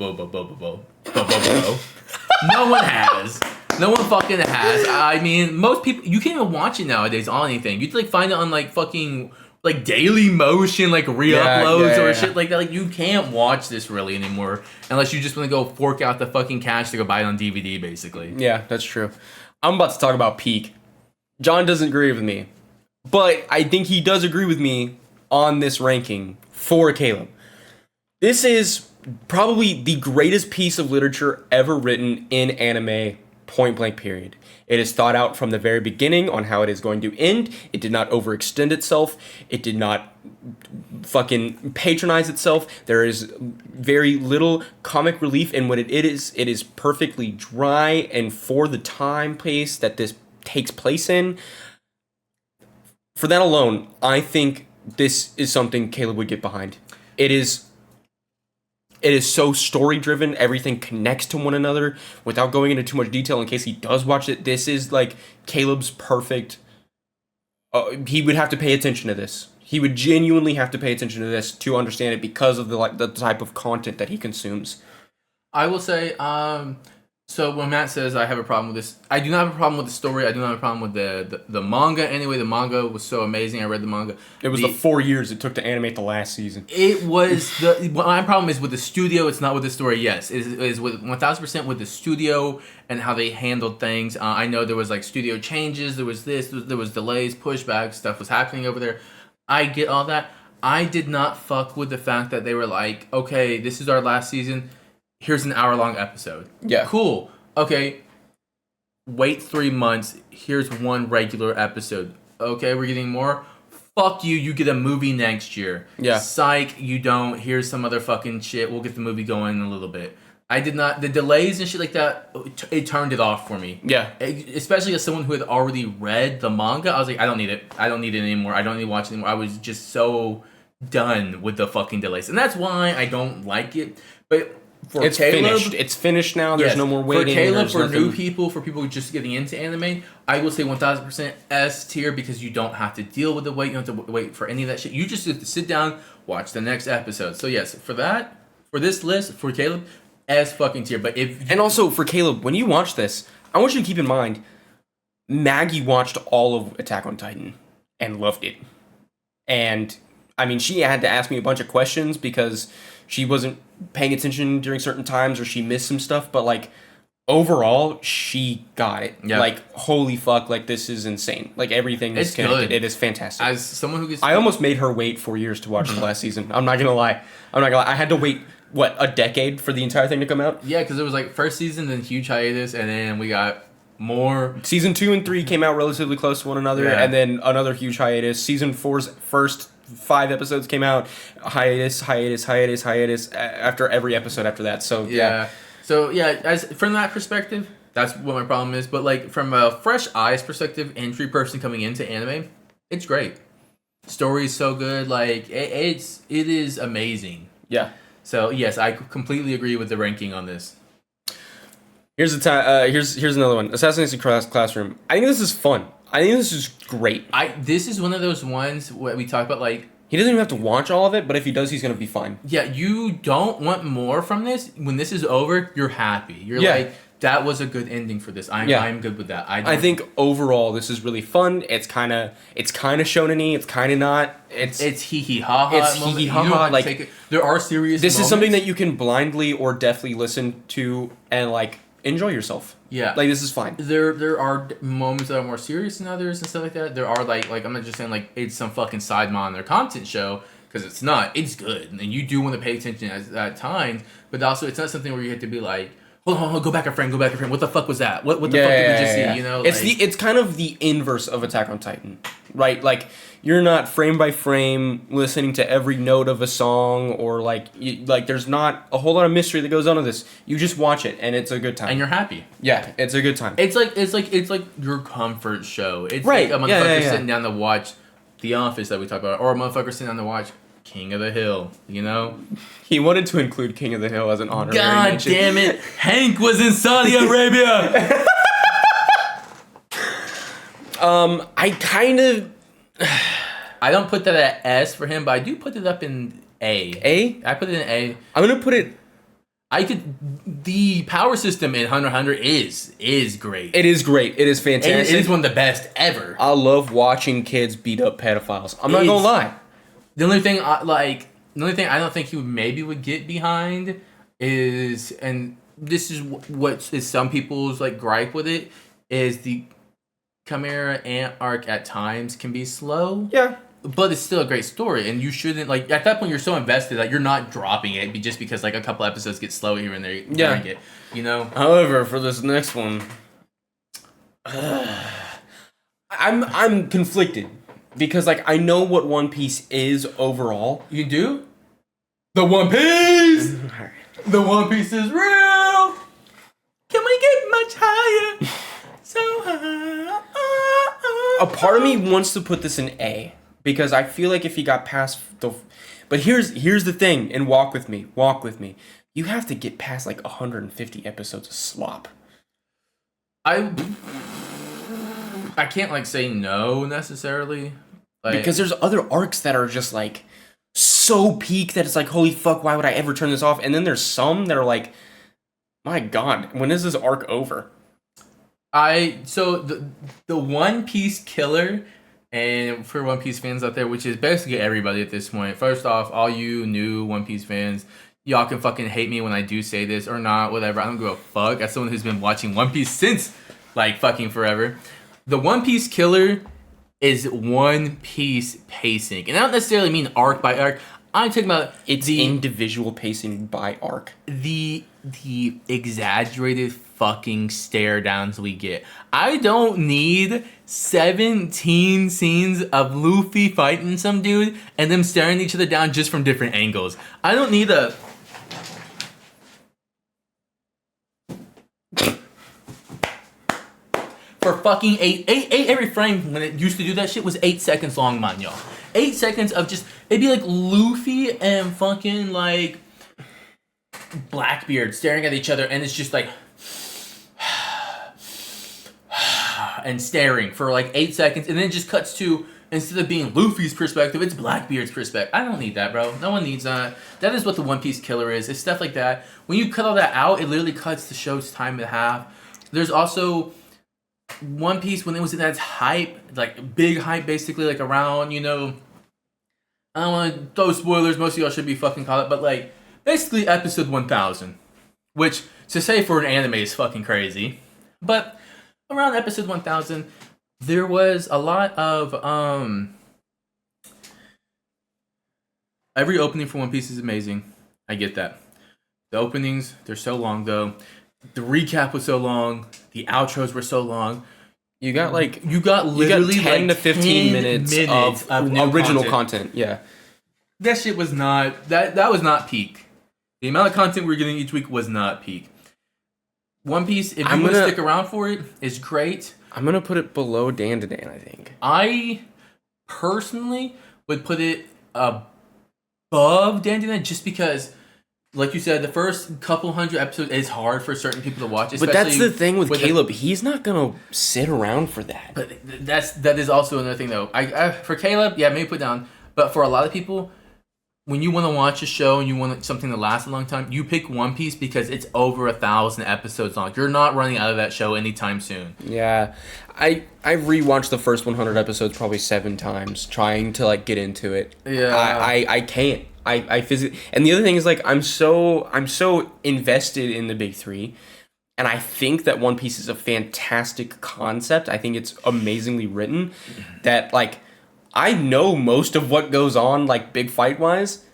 Speaker 2: No one has. No one fucking has. I mean, most people, you can't even watch it nowadays on anything. You'd like find it on like fucking like Daily Motion, like re-uploads or shit like that. Like you can't watch this really anymore unless you just want to go fork out the fucking cash to go buy it on DVD, basically.
Speaker 1: Yeah, that's true. I'm about to talk about Peak. John doesn't agree with me, but I think he does agree with me on this ranking for Caleb. This is probably the greatest piece of literature ever written in anime, point blank period. It is thought out from the very beginning on how it is going to end. It did not overextend itself. It did not fucking patronize itself. There is very little comic relief in what it is. It is perfectly dry, and for the time pace that this takes place in, for that alone, I think this is something Caleb would get behind. It is so story driven. Everything connects to one another. Without going into too much detail in case he does watch it, this is like Caleb's perfect. He would have to pay attention to this. He would genuinely have to pay attention to this to understand it because of the type of content that he consumes.
Speaker 2: I will say, so when Matt says I have a problem with this, I do not have a problem with the story. I do not have a problem with the manga. Anyway, the manga was so amazing. I read the manga.
Speaker 1: It was the 4 years it took to animate the last season.
Speaker 2: It was my problem is with the studio. It's not with the story. Yes, it is with 1000% with the studio and how they handled things. I know there was like studio changes. There was there was delays, pushbacks, stuff was happening over there. I get all that. I did not fuck with the fact that they were like, okay, this is our last season. Here's an hour-long episode.
Speaker 1: Yeah.
Speaker 2: Cool. Okay. Wait 3 months. Here's one regular episode. Okay, we're getting more. Fuck you. You get a movie next year.
Speaker 1: Yeah.
Speaker 2: Psych. You don't. Here's some other fucking shit. We'll get the movie going in a little bit. I did not. The delays and shit like that, it turned it off for me.
Speaker 1: Yeah.
Speaker 2: Especially as someone who had already read the manga, I was like, I don't need it. I don't need it anymore. I don't need to watch it anymore. I was just so done with the fucking delays, and that's why I don't like it. But for
Speaker 1: It's
Speaker 2: Caleb,
Speaker 1: finished. It's finished now. There's no more waiting.
Speaker 2: For Caleb,
Speaker 1: There's
Speaker 2: for
Speaker 1: nothing.
Speaker 2: new people, for people just getting into anime, I will say 1000% S tier because you don't have to deal with the wait. You don't have to wait for any of that shit. You just have to sit down, watch the next episode. So yes, for this list, for Caleb, S fucking tier. But
Speaker 1: And also for Caleb, when you watch this, I want you to keep in mind, Maggie watched all of Attack on Titan and loved it. And I mean, she had to ask me a bunch of questions because she wasn't paying attention during certain times or she missed some stuff. But like overall, she got it.
Speaker 2: Yeah.
Speaker 1: Like holy fuck, like this is insane. Like everything is
Speaker 2: It's
Speaker 1: connected.
Speaker 2: good.
Speaker 1: It is fantastic.
Speaker 2: as someone who gets,
Speaker 1: I almost made her wait 4 years to watch the last season. I'm not gonna lie. I had to wait a decade for the entire thing to come out.
Speaker 2: yeah, because it was like first season, then huge hiatus, and then we got more.
Speaker 1: Season 2 and 3 came out relatively close to one another,
Speaker 2: Yeah.
Speaker 1: and then another huge hiatus. Season 4's first 5 episodes came out. Hiatus. After every episode after that. So
Speaker 2: Yeah. So yeah, as from that perspective, that's what my problem is. But like from a fresh eyes perspective, entry person coming into anime, it's great. Story's so good. Like it is amazing.
Speaker 1: yeah.
Speaker 2: So yes, I completely agree with the ranking on this.
Speaker 1: Here's another one. Assassination Classroom. I think this is fun. I think this is great.
Speaker 2: This is one of those ones where we talk about like,
Speaker 1: He doesn't even have to watch all of it, but if he does, he's gonna be fine.
Speaker 2: yeah, you don't want more from this. When this is over, you're happy. You're
Speaker 1: Yeah.
Speaker 2: like, that was a good ending for this. I'm good with that.
Speaker 1: I think overall this is really fun. It's kind of shonen-y. It's kind of not.
Speaker 2: it's hee hee ha ha.
Speaker 1: It's hee hee ha ha. Like
Speaker 2: there are serious.
Speaker 1: this
Speaker 2: moments.
Speaker 1: is something that you can blindly or deftly listen to and like enjoy yourself.
Speaker 2: Yeah.
Speaker 1: Like this is fine.
Speaker 2: There are moments that are more serious than others and stuff like that. There are like I'm not just saying like it's some fucking side their content show, because it's not. It's good and you do want to pay attention at times, but also it's not something where you have to be like, hold on, go back a frame. What the fuck was that? What the fuck did we just see? You know,
Speaker 1: it's kind of the inverse of Attack on Titan, right? Like you're not frame by frame listening to every note of a song, or like there's not a whole lot of mystery that goes on with this. You just watch it and it's a good time.
Speaker 2: and you're happy.
Speaker 1: Yeah, it's a good time.
Speaker 2: It's like your comfort show. It's
Speaker 1: Right.
Speaker 2: like a motherfucker
Speaker 1: Yeah.
Speaker 2: sitting down to watch The Office that we talk about, or a motherfucker sitting down to watch King of the Hill. You know.
Speaker 1: He wanted to include King of the Hill as an honorary
Speaker 2: God
Speaker 1: mention.
Speaker 2: damn it! Hank was in Saudi Arabia.
Speaker 1: I kind of
Speaker 2: I don't put that at S for him, but I do put it up in A.
Speaker 1: A.
Speaker 2: I put it in A.
Speaker 1: I'm gonna put it.
Speaker 2: The power system in Hunter x Hunter is great.
Speaker 1: It is great. It is fantastic.
Speaker 2: It is one of the best ever.
Speaker 1: I love watching kids beat up pedophiles. I'm not gonna lie.
Speaker 2: The only thing I don't think he would get behind is, and this is what is some people's like gripe with it, is the Chimera Ant arc at times can be slow.
Speaker 1: Yeah.
Speaker 2: But it's still a great story, and you shouldn't like at that point. You're so invested that you're not dropping it just because like a couple episodes get slow here and there.
Speaker 1: Yeah.
Speaker 2: You know.
Speaker 1: However, for this next one, I'm conflicted because like I know what One Piece is overall.
Speaker 2: You do? The One Piece. The One Piece is real. Can we get much higher? So high.
Speaker 1: A part of me wants to put this in A because I feel like if he got past the, but here's the thing, and walk with me. You have to get past like 150 episodes of slop.
Speaker 2: I can't like say no necessarily. Like,
Speaker 1: Because there's other arcs that are just like so peak that it's like, holy fuck, why would I ever turn this off? And then there's some that are like, my god, when is this arc over?
Speaker 2: So the One Piece killer, and for One Piece fans out there, which is basically everybody at this point. First off, all you new One Piece fans, y'all can fucking hate me when I do say this or not, whatever. I don't give a fuck. As someone who's been watching One Piece since like fucking forever. The One Piece killer is One Piece pacing. And I don't necessarily mean arc by arc. I'm talking about
Speaker 1: It's individual pacing by arc.
Speaker 2: the exaggerated fucking stare downs we get. I don't need 17 scenes of Luffy fighting some dude and them staring each other down just from different angles. I don't need a for fucking 8 every frame when it used to do that shit was 8 seconds long, man, y'all. 8 seconds of just, it'd be like Luffy and fucking like Blackbeard staring at each other, and it's just like and staring for like 8 seconds, and then it just cuts to, instead of being Luffy's perspective, it's Blackbeard's perspective. I don't need that, bro. No one needs that. That is what the One Piece killer is. It's stuff like that. When you cut all that out, it literally cuts the show's time in half. There's also One Piece when it was in that hype, like big hype, basically, like around, you know, I don't want to throw spoilers. Most of y'all should be fucking caught up, but like basically episode 1000, which to say for an anime is fucking crazy. But around episode 1000, there was a lot of every opening for One Piece is amazing. I get that. The openings, they're so long though. The recap was so long. The outros were so long.
Speaker 1: You got
Speaker 2: literally
Speaker 1: 10 to 15 minutes of
Speaker 2: new
Speaker 1: original content. Yeah.
Speaker 2: That shit was not that was not peak. The amount of content we were getting each week was not peak. One Piece, if you want to stick around for it, is great.
Speaker 1: I'm gonna put it below Dan to Dan, I think.
Speaker 2: I personally would put it above Dan to Dan just because, like you said, the first couple hundred episodes is hard for certain people to watch.
Speaker 1: But that's the thing with Caleb. He's not gonna sit around for that.
Speaker 2: But that is also another thing, though. I for Caleb, yeah, maybe put down. But for a lot of people, when you want to watch a show and you want something to last a long time, you pick One Piece because it's over 1,000 episodes long. You're not running out of that show anytime soon.
Speaker 1: Yeah, I rewatched the first 100 episodes probably 7 times trying to like get into it.
Speaker 2: Yeah,
Speaker 1: I can't. I physically. And the other thing is like I'm so invested in the big three, and I think that One Piece is a fantastic concept. I think it's amazingly written. That like. I know most of what goes on, like, big fight-wise.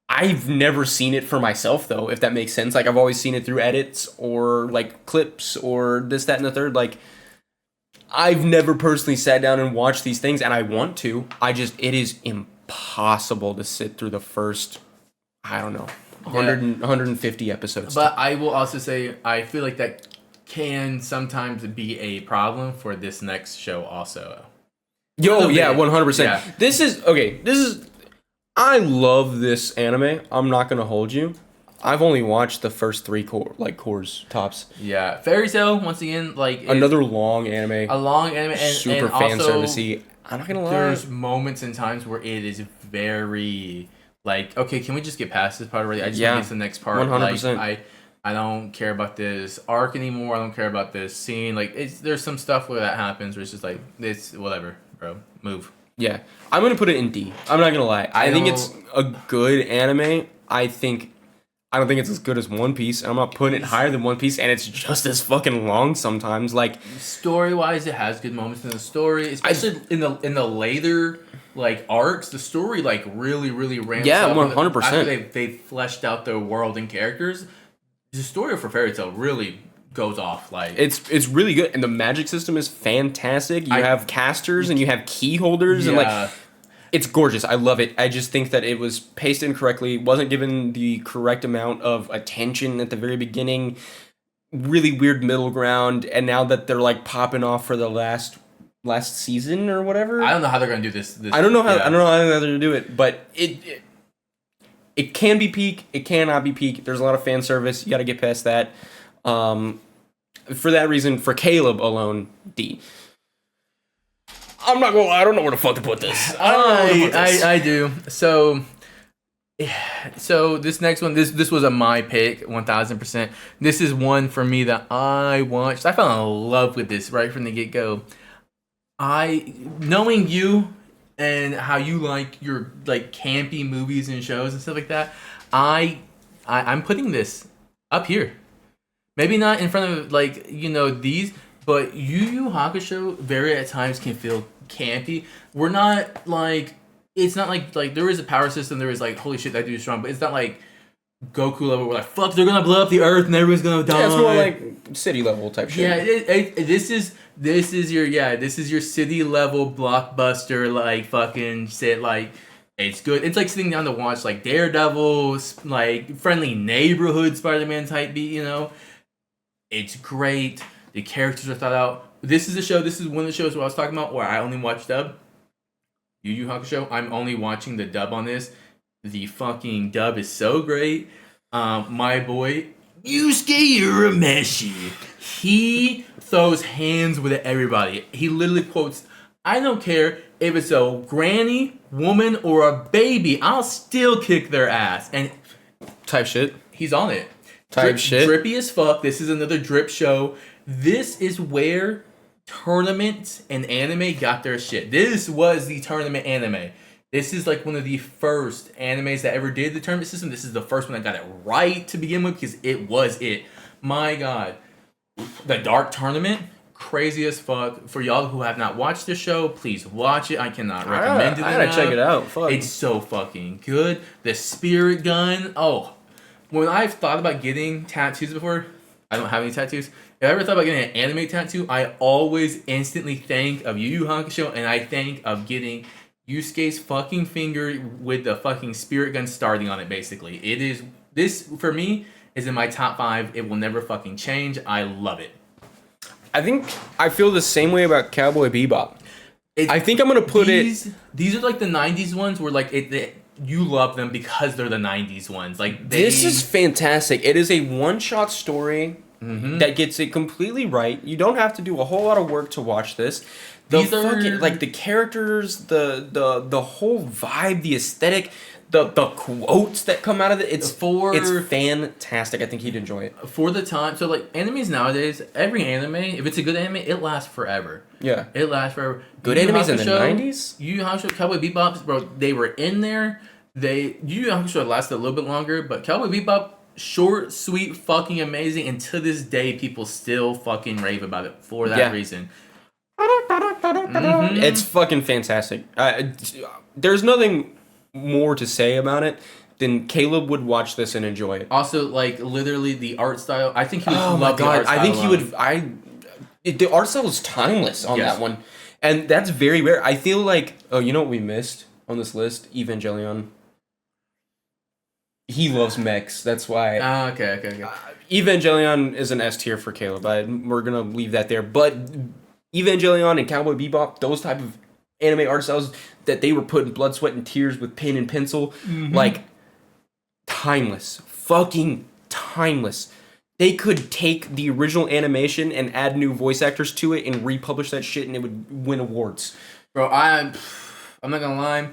Speaker 1: I've never seen it for myself, though, if that makes sense. Like, I've always seen it through edits or, like, clips or this, that, and the third. Like, I've never personally sat down and watched these things, and I want to. It is impossible to sit through the first, I don't know, 150 episodes.
Speaker 2: But I will also say, I feel like that can sometimes be a problem for this next show also.
Speaker 1: Yo, yeah, 100%. Yeah. This is, I love this anime. I'm not going to hold you. I've only watched the first 3 cores, tops.
Speaker 2: Yeah. Fairy Tail, once again, like...
Speaker 1: Another long anime.
Speaker 2: A long anime. And,
Speaker 1: super fan servicey. I'm not going to lie.
Speaker 2: There's moments and times where it is very, like, okay, can we just get past this part already? I just want to get to the next part.
Speaker 1: 100%.
Speaker 2: Like, I don't care about this arc anymore. I don't care about this scene. Like, there's some stuff where that happens where it's just like, it's whatever. Bro, move.
Speaker 1: Yeah, I'm gonna put it in D. I'm not gonna lie. I think it's a good anime. I don't think it's as good as One Piece. I'm not putting it higher than One Piece, and it's just as fucking long sometimes. Like
Speaker 2: story wise, it has good moments in the story, especially in the later like arcs. The story like really ramps up.
Speaker 1: 100%.
Speaker 2: After they fleshed out their world and characters, the story for Fairy Tail really goes off. Like
Speaker 1: it's really good, and the magic system is fantastic. You have casters and you have key holders, and like it's gorgeous. I love it. I just think that it was paced incorrectly, wasn't given the correct amount of attention at the very beginning. Really weird middle ground, and now that they're like popping off for the last season or whatever,
Speaker 2: I don't know how they're gonna do this.
Speaker 1: I don't know how they're gonna do it, but it can be peak. It cannot be peak. There's a lot of fan service. You got to get past that. For that reason, for Caleb alone, D. I'm not gonna lie, I don't know where the fuck to put this.
Speaker 2: I do. So this next one, this was my pick, 1000%. This is one for me that I watched. I fell in love with this right from the get go. Knowing you and how you like your like campy movies and shows and stuff like that, I'm putting this up here. Maybe not in front of like these, but Yu Yu Hakusho very at times can feel campy. We're not like, it's not like there is a power system. There is like, holy shit, that dude is strong, but it's not like Goku level. We're like, fuck, they're gonna blow up the earth and everyone's gonna die.
Speaker 1: Yeah, it's more like city level type shit.
Speaker 2: Yeah, this is your city level blockbuster like fucking shit. Like it's good. It's like sitting down to watch like Daredevil, like friendly neighborhood Spider-Man type beat. It's great. The characters are thought out. This is the show. This is one of the shows where I was talking about where I only watch dub. Yu Yu Hakusho. I'm only watching the dub on this. The fucking dub is so great. My boy Yusuke Urameshi. He throws hands with everybody. He literally quotes, "I don't care if it's a granny, woman, or a baby. I'll still kick their ass." And
Speaker 1: Type shit.
Speaker 2: he's on it.
Speaker 1: Type shit.
Speaker 2: Drippy as fuck. This is another drip show. This is where tournaments and anime got their shit. This was the tournament anime. This is like one of the first animes that ever did the tournament system. This is the first one that got it right to begin with because it was it. My God. The Dark Tournament, crazy as fuck. For y'all who have not watched the show, please watch it. I cannot recommend it.
Speaker 1: I gotta check it out. Fuck.
Speaker 2: It's so fucking good. The Spirit Gun. Oh, when I've thought about getting tattoos before, I don't have any tattoos. If I ever thought about getting an anime tattoo, I always instantly think of Yu Yu Hakusho, and I think of getting Yusuke's fucking finger with the fucking spirit gun starting on it, basically. It is, this, for me, is in my top 5. It will never fucking change. I love it.
Speaker 1: I think I feel the same way about Cowboy Bebop. I think I'm gonna put
Speaker 2: These are like the 90s ones where like you love them because they're the 90s ones. Like
Speaker 1: This is fantastic. It is a one-shot story that gets it completely right. You don't have to do a whole lot of work to watch this.
Speaker 2: These are
Speaker 1: Like the characters, the whole vibe, the aesthetic, the quotes that come out of it. It's fantastic. I think he'd enjoy it.
Speaker 2: For the time. So like animes nowadays, every anime, if it's a good anime, it lasts forever.
Speaker 1: Yeah.
Speaker 2: It lasts forever.
Speaker 1: Good animes in the 90s?
Speaker 2: Yu Yu Hakusho, Cowboy Bebop, bro, they were in there. Yu Yu Hakusho lasted a little bit longer, but Cowboy Bebop, short, sweet, fucking amazing, and to this day, people still fucking rave about it for that reason.
Speaker 1: It's fucking fantastic. There's nothing more to say about it than Caleb would watch this and enjoy it.
Speaker 2: Also, like, literally, the art style, I think he would love
Speaker 1: my
Speaker 2: the
Speaker 1: God.
Speaker 2: art style
Speaker 1: I think he
Speaker 2: alone.
Speaker 1: would. The art style is timeless on that one. And that's very rare. I feel like, you know what we missed on this list? Evangelion. He loves mechs. That's why.
Speaker 2: Okay.
Speaker 1: Evangelion is an S tier for Caleb. We're going to leave that there. But Evangelion and Cowboy Bebop, those type of anime art styles that they were putting blood, sweat, and tears with pen and pencil, like, timeless. Fucking timeless. They could take the original animation and add new voice actors to it and republish that shit and it would win awards.
Speaker 2: Bro, I'm not gonna lie.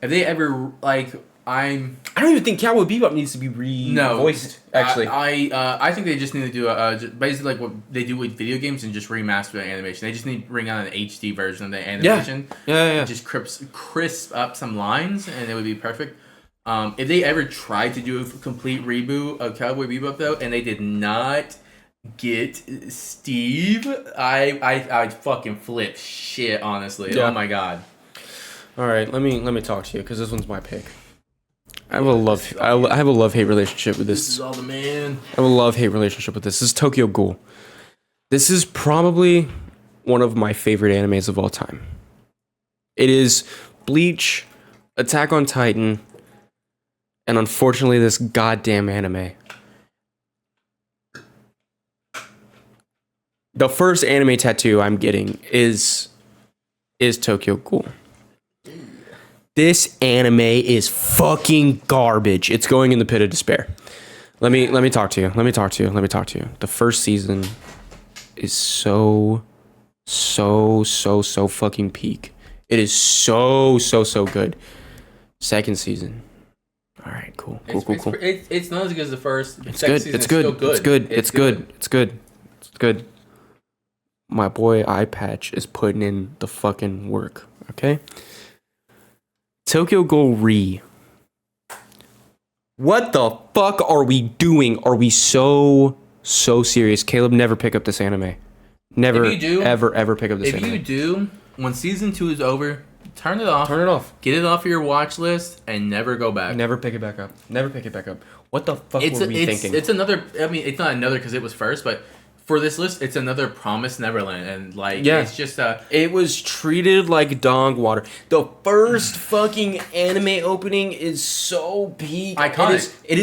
Speaker 2: If they ever, like, I
Speaker 1: don't even think Cowboy Bebop needs to be voiced. Actually,
Speaker 2: I think they just need to do basically like what they do with video games and just remaster the animation. They just need to bring out an HD version of the animation.
Speaker 1: Yeah.
Speaker 2: Just crisp up some lines, and it would be perfect. If they ever tried to do a complete reboot of Cowboy Bebop though, and they did not get Steve, I'd fucking flip shit. Honestly, oh my God.
Speaker 1: All right, let me talk to you because this one's my pick. I have a love-hate relationship with this.
Speaker 2: This is all the man.
Speaker 1: I have a love-hate relationship with this. This is Tokyo Ghoul. This is probably one of my favorite animes of all time. It is Bleach, Attack on Titan, and unfortunately this goddamn anime. The first anime tattoo I'm getting is Tokyo Ghoul. This anime is fucking garbage. It's going in the pit of despair. Let me talk to you. The first season is so fucking peak. It is so good. Second season. All right, cool.
Speaker 2: It's not as good as the first.
Speaker 1: It's good. My boy Eye Patch is putting in the fucking work. Okay. Tokyo Ghoul Re. What the fuck are we doing? Are we so serious? Caleb, never pick up this anime. Never, ever pick up this anime.
Speaker 2: If you do, when season 2 is over, turn it off. Get it off your watch list and never go back.
Speaker 1: Never pick it back up. What the fuck were we thinking?
Speaker 2: It's another. I mean, it's not another because it was first, but for this list, it's another Promised Neverland, and like it's just
Speaker 1: it was treated like dog water. The first fucking anime opening is so peak.
Speaker 2: Iconic.
Speaker 1: It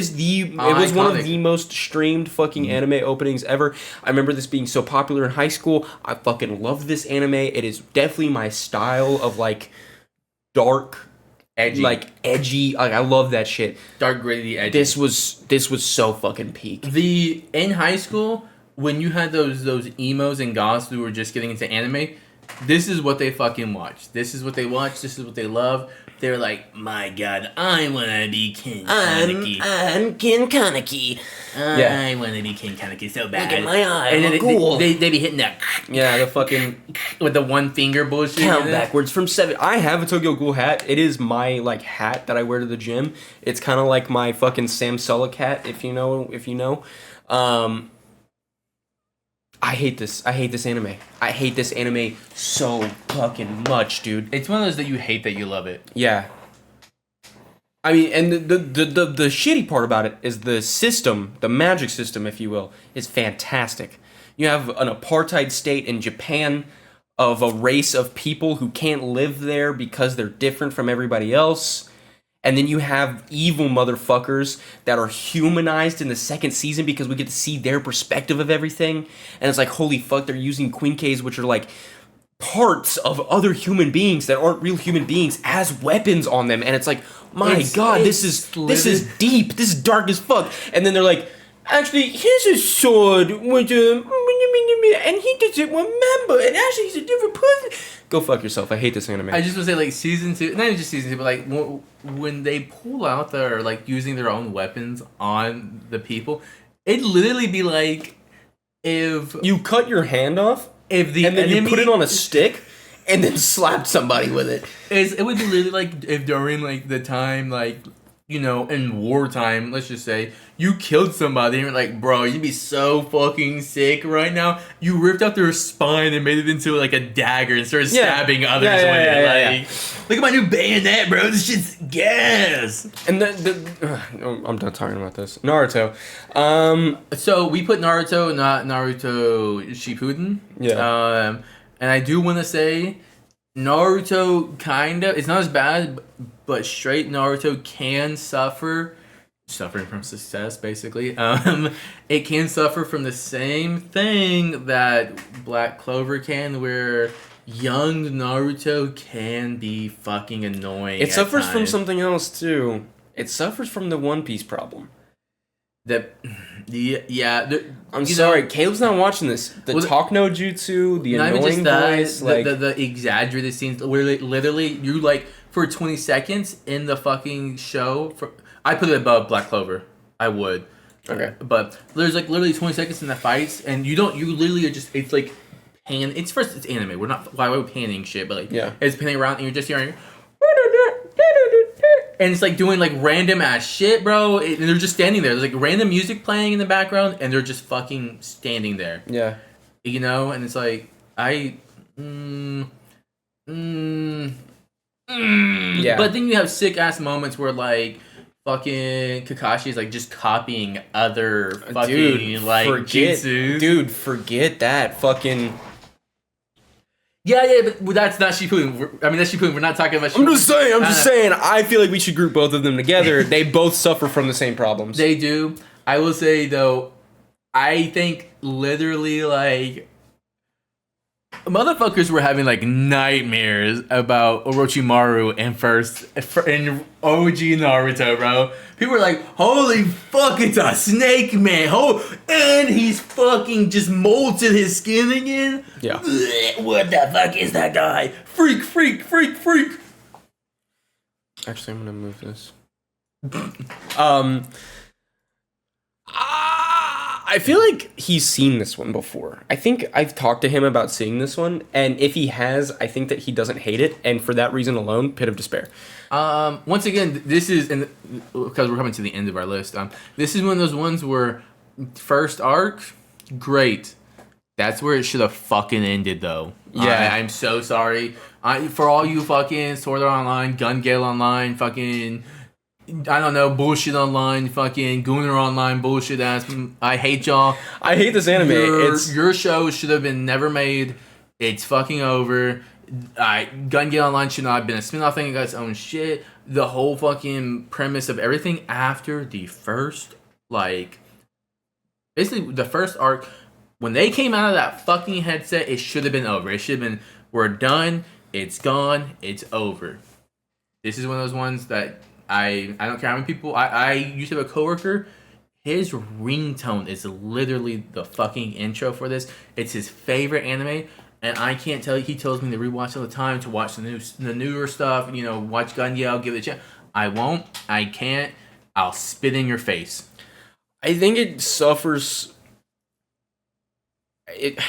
Speaker 1: was one of the most streamed fucking anime openings ever. I remember this being so popular in high school. I fucking loved this anime. It is definitely my style of like dark, edgy. Like I love that shit.
Speaker 2: Dark, gritty, edgy.
Speaker 1: This was so fucking peak.
Speaker 2: In high school, when you had those emos and goths who were just getting into anime, this is what they fucking watched. This is what they watched. This is what they love. They're like, my God, I wanna be King Kaneki.
Speaker 1: I'm King Kaneki.
Speaker 2: I wanna be King Kaneki so bad.
Speaker 1: Look at my eye.
Speaker 2: And
Speaker 1: I'm
Speaker 2: then
Speaker 1: cool.
Speaker 2: they be hitting that.
Speaker 1: Yeah, the fucking
Speaker 2: with the one finger bullshit.
Speaker 1: Count backwards from 7. I have a Tokyo Ghoul hat. It is my like hat that I wear to the gym. It's kind of like my fucking Sam Sulek hat, if you know. I hate this anime. I hate this anime so fucking much, dude.
Speaker 2: It's one of those that you hate that you love it.
Speaker 1: Yeah. I mean, and the shitty part about it is the system, the magic system, if you will, is fantastic. You have an apartheid state in Japan of a race of people who can't live there because they're different from everybody else. And then you have evil motherfuckers that are humanized in the second season because we get to see their perspective of everything. And it's like, holy fuck, they're using Queen Ks, which are like parts of other human beings that aren't real human beings, as weapons on them. And it's like, my God, this is deep. This is dark as fuck. And then they're like, actually, here's a sword with and he doesn't remember. And actually, he's a different person. Go fuck yourself. I hate this anime.
Speaker 2: I just want to say, like, season 2, not even just season 2, but like when they pull out their like using their own weapons on the people, it'd literally be like if
Speaker 1: you cut your hand off,
Speaker 2: and then
Speaker 1: you put it on a stick, and then slapped somebody with it.
Speaker 2: It would be literally like if during like the time, like, you know, in wartime, let's just say, you killed somebody and you're like, bro, you'd be so fucking sick right now. You ripped out their spine and made it into like a dagger and started stabbing others with it. Look at my new bayonet, bro. This shit's gas.
Speaker 1: And I'm done talking about this. Naruto.
Speaker 2: So we put Naruto, not Naruto Shippuden.
Speaker 1: Yeah.
Speaker 2: And I do want to say, Naruto it's not as bad, but straight Naruto can suffering from success, basically. It can suffer from the same thing that Black Clover can, where young Naruto can be fucking annoying.
Speaker 1: It suffers from something else too. It suffers from the One Piece problem. I'm sorry, Caleb's not watching this. The talk no jutsu, the annoying voice, like
Speaker 2: the exaggerated scenes, where literally you like for 20 seconds in the fucking show. I put it above Black Clover. I would.
Speaker 1: Okay.
Speaker 2: But there's like literally 20 seconds in the fights, and you literally are just, it's like it's anime. We're not, why are we panning shit, but like,
Speaker 1: yeah,
Speaker 2: it's panning around and you're just hearing, and it's like doing like random ass shit, bro. And they're just standing there. There's like random music playing in the background, and they're just fucking standing there.
Speaker 1: Yeah.
Speaker 2: You know, and it's like, yeah. But then you have sick ass moments where like fucking Kakashi is like just copying other fucking jutsus.
Speaker 1: Dude, forget that fucking.
Speaker 2: Yeah, but that's not Shippuden. That's Shippuden. We're not talking about Shippuden.
Speaker 1: I'm just saying. I feel like we should group both of them together. They both suffer from the same problems.
Speaker 2: They do. I will say though, I think literally like motherfuckers were having like nightmares about Orochimaru in OG Naruto, bro. People were like, holy fuck, it's a snake man. And he's fucking just molted his skin again.
Speaker 1: Yeah.
Speaker 2: What the fuck is that guy? Freak.
Speaker 1: Actually, I'm gonna move this. I feel like he's seen this one before. I think I've talked to him about seeing this one, and if he has, I think that he doesn't hate it, and for that reason alone, Pit of Despair.
Speaker 2: Once again, this is, because we're coming to the end of our list, this is one of those ones where first arc, great. That's where it should have fucking ended, though.
Speaker 1: Yeah.
Speaker 2: I'm so sorry. For all you fucking Sword Art Online, Gun Gale Online, fucking I don't know, bullshit online, fucking Gooner online bullshit ass. I hate y'all.
Speaker 1: I hate this anime.
Speaker 2: Your show should have been never made. It's fucking over. Gun Gale Online should not have been a spin-off thing. It got its own shit. The whole fucking premise of everything after the first, basically the first arc, when they came out of that fucking headset, it should have been over. It should have been, we're done. It's gone. It's over. This is one of those ones that I don't care how many people. I used to have a coworker. His ringtone is literally the fucking intro for this. It's his favorite anime, and I can't tell you. He tells me to rewatch all the time, to watch the newer stuff. You know, watch Gun Yell, give it a chance. I won't. I can't. I'll spit in your face.
Speaker 1: I think it suffers. It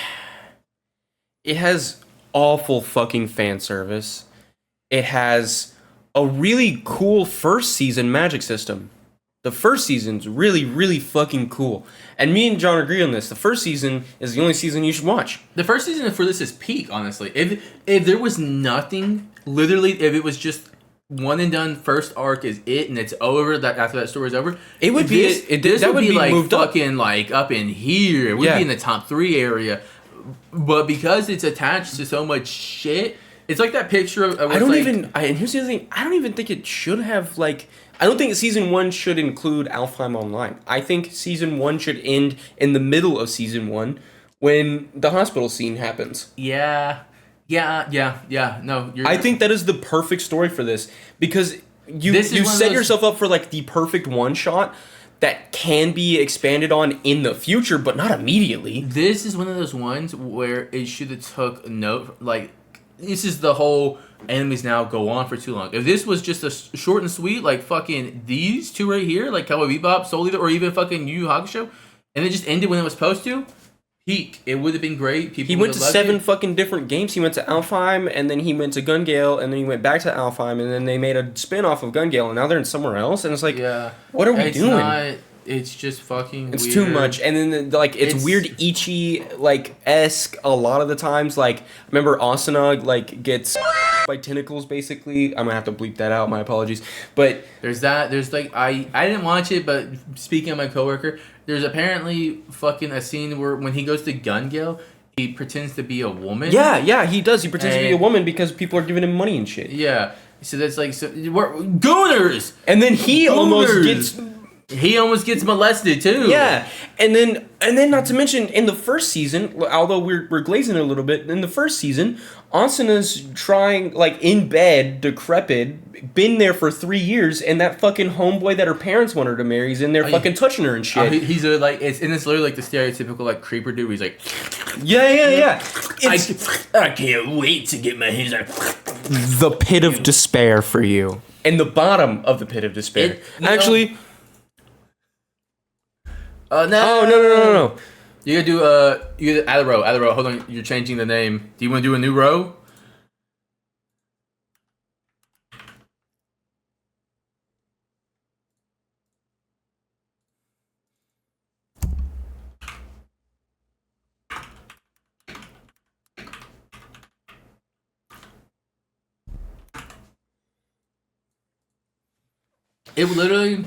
Speaker 1: has awful fucking fan service. It has a really cool first season magic system. The first season's really, really fucking cool. And me and John agree on this. The first season is the only season you should watch.
Speaker 2: The first season for this is peak, honestly. If there was nothing, literally, if it was just one and done, first arc is it, and it's over. That after that story's over,
Speaker 1: it would be. That would be
Speaker 2: like
Speaker 1: moved
Speaker 2: fucking up. Like up in here. It would be in the top 3 area. But because it's attached to so much shit, it's like that picture of.
Speaker 1: And here's the other thing. I don't even think it should have I don't think season 1 should include Alfheim Online. I think season 1 should end in the middle of season 1 when the hospital scene happens.
Speaker 2: Yeah. No,
Speaker 1: I think that is the perfect story for this because you set yourself up for the perfect one shot that can be expanded on in the future, but not immediately.
Speaker 2: This is one of those ones where it should have took note. This is the whole animes now go on for too long. If this was just a short and sweet, fucking these two right here, like Cowboy Bebop, Soul Eater, or even fucking Yu Yu Hakusho, and it just ended when it was supposed to, peak. It would have been great. He
Speaker 1: went to 7 fucking different games. He went to Alfheim, and then he went to Gun Gale, and then he went back to Alfheim, and then they made a spin-off of Gun Gale, and now they're in somewhere else, and it's what are we doing?
Speaker 2: It's just fucking
Speaker 1: It's
Speaker 2: weird.
Speaker 1: too much. And then, it's weird Ichi-esque a lot of the times. Remember Asuna, gets by tentacles, basically. I'm gonna have to bleep that out. My apologies. But
Speaker 2: there's that. There's, I didn't watch it, but speaking of my coworker, there's apparently fucking a scene where when he goes to Gun Gale, he pretends to be a woman.
Speaker 1: Yeah, he does. He pretends to be a woman because people are giving him money and shit.
Speaker 2: Yeah. So that's we're gooners!
Speaker 1: And then he almost gets
Speaker 2: molested too.
Speaker 1: Yeah, and then not to mention in the first season, although we're glazing it a little bit, in the first season, Asuna's trying in bed, decrepit, been there for 3 years, and that fucking homeboy that her parents want her to marry is in there fucking touching her and shit.
Speaker 2: He's it's literally the stereotypical creeper dude. He's like,
Speaker 1: yeah.
Speaker 2: I can't wait to get my hands on
Speaker 1: the pit of despair for you, and the bottom of the pit of despair. Actually. No.
Speaker 2: You gotta do you gotta add a row. Hold on, you're changing the name. Do you want to do a new row? It literally.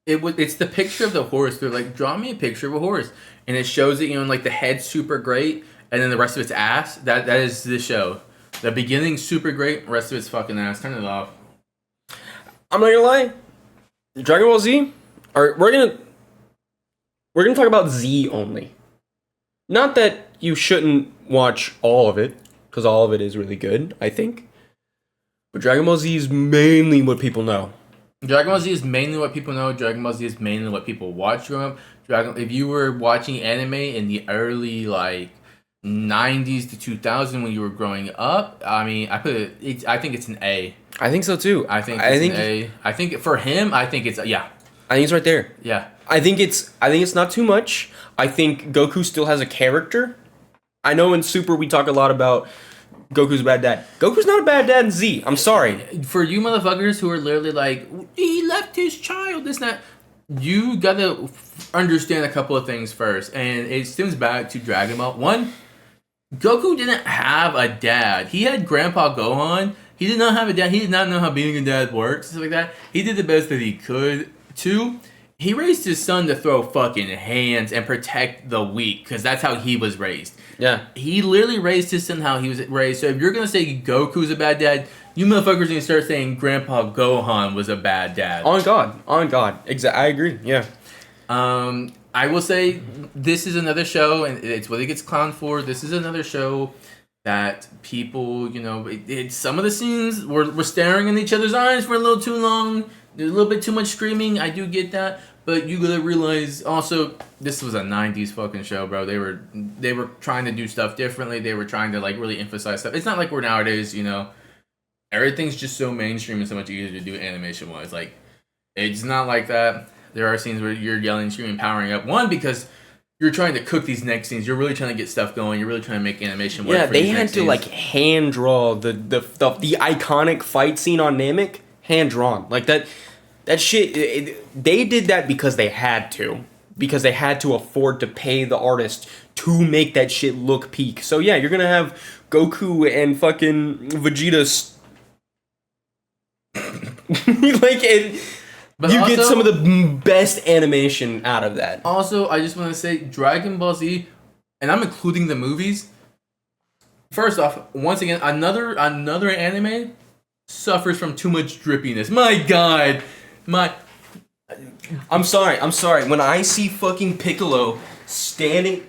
Speaker 2: It's the picture of the horse. They're like, draw me a picture of a horse, and it shows it. The head's super great, and then the rest of its ass. That is the show. The beginning's super great, the rest of it's fucking ass. Turn it off.
Speaker 1: I'm not gonna lie. Dragon Ball Z. We're gonna talk about Z only. Not that you shouldn't watch all of it, because all of it is really good, I think. But Dragon Ball Z is mainly what people know.
Speaker 2: Dragon Ball Z is mainly what people know. Dragon Ball Z is mainly what people watch growing up. If you were watching anime in the early 90s to 2000 when you were growing up, I mean, I think it's an A.
Speaker 1: I think so too.
Speaker 2: I think an A. I think for him, I think it's yeah.
Speaker 1: I think it's right there.
Speaker 2: Yeah.
Speaker 1: I think it's not too much. I think Goku still has a character. I know in Super we talk a lot about Goku's a bad dad. Goku's not a bad dad in Z. I'm sorry.
Speaker 2: For you motherfuckers who are literally he left his child, this, that, you gotta understand a couple of things first. And it stems back to Dragon Ball. One, Goku didn't have a dad. He had Grandpa Gohan He did not have a dad. He did not know how being a dad works, stuff like that. He did the best that he could. 2, he raised his son to throw fucking hands and protect the weak, because that's how he was raised.
Speaker 1: Yeah.
Speaker 2: He literally raised his son how he was raised. So if you're going to say Goku's a bad dad, you motherfuckers are going to start saying Grandpa Gohan was a bad dad.
Speaker 1: On God. I agree. Yeah.
Speaker 2: I will say this is another show, and it's what it gets clowned for. This is another show that people, some of the scenes were staring in each other's eyes for a little too long. There's a little bit too much screaming. I do get that. But you gotta realize also, this was a 90s fucking show, bro. They were trying to do stuff differently. They were trying to really emphasize stuff. It's not like we're nowadays, everything's just so mainstream and so much easier to do animation wise. Like, it's not like that. There are scenes where you're yelling, screaming, powering up. One, because you're trying to cook these next scenes. You're really trying to get stuff going. You're really trying to make animation work.
Speaker 1: Yeah,
Speaker 2: for
Speaker 1: they
Speaker 2: these
Speaker 1: had
Speaker 2: next
Speaker 1: to
Speaker 2: scenes.
Speaker 1: hand draw the iconic fight scene on Namek, hand drawn. Like that shit. They did that because they had to. Because they had to afford to pay the artist to make that shit look peak. So yeah, you're gonna have Goku and fucking Vegeta. But you get some of the best animation out of that.
Speaker 2: Also, I just want to say Dragon Ball Z, and I'm including the movies. First off, once again, another anime suffers from too much drippiness. My God,
Speaker 1: I'm sorry. When I see fucking Piccolo standing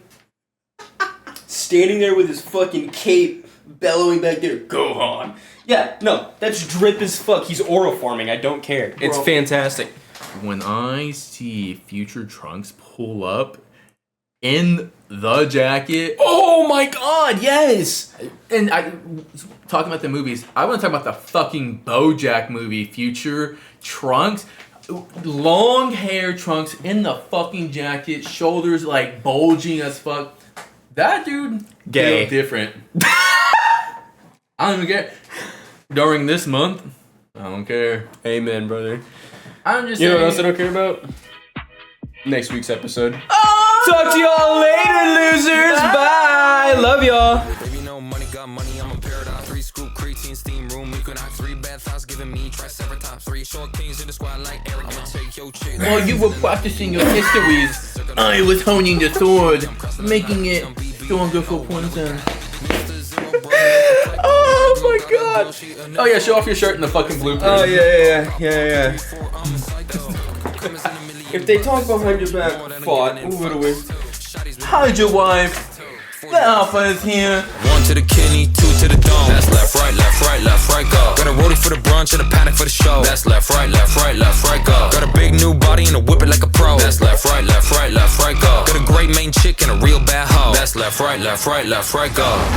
Speaker 1: there with his fucking cape, bellowing back there, Gohan. Yeah, no, that's drip as fuck. He's aura forming. I don't care. It's fantastic.
Speaker 2: When I see Future Trunks pull up in the jacket,
Speaker 1: oh my God, yes.
Speaker 2: And talking about the movies, I want to talk about the fucking BoJack movie, Future Trunks. Long hair Trunks in the fucking jacket, shoulders bulging as fuck. That dude,
Speaker 1: gay,
Speaker 2: different. I don't even care. During this month, I don't care.
Speaker 1: Amen, brother.
Speaker 2: I'm just
Speaker 1: saying.
Speaker 2: You know
Speaker 1: what else I don't care about? Next week's episode. Oh! Talk to y'all later, losers. Bye. Love y'all. Baby, no money, got money. I'm a paradise. 3 scoop creatine steam room. You can have 3 bad thoughts giving me triceratops. 3 short kings in the squad like Eric. I'ma take your chick. While you were practicing your histories, I was honing the sword, making it stronger for poison. Oh my God!
Speaker 2: Oh yeah, show off your shirt in the fucking blueprint.
Speaker 1: Oh yeah. If they talk behind your back, fought. What do we?
Speaker 2: Hide your wife. The alpha is here.
Speaker 4: 1 to the kidney, 2 to the dome. That's left, right, go. Got a roadie for the brunch and a paddock for the show. That's left, right, go. Got a big new body and a whip it like a pro. That's left, right, go. Got a great main chick and a real bad hoe. That's left, right, go.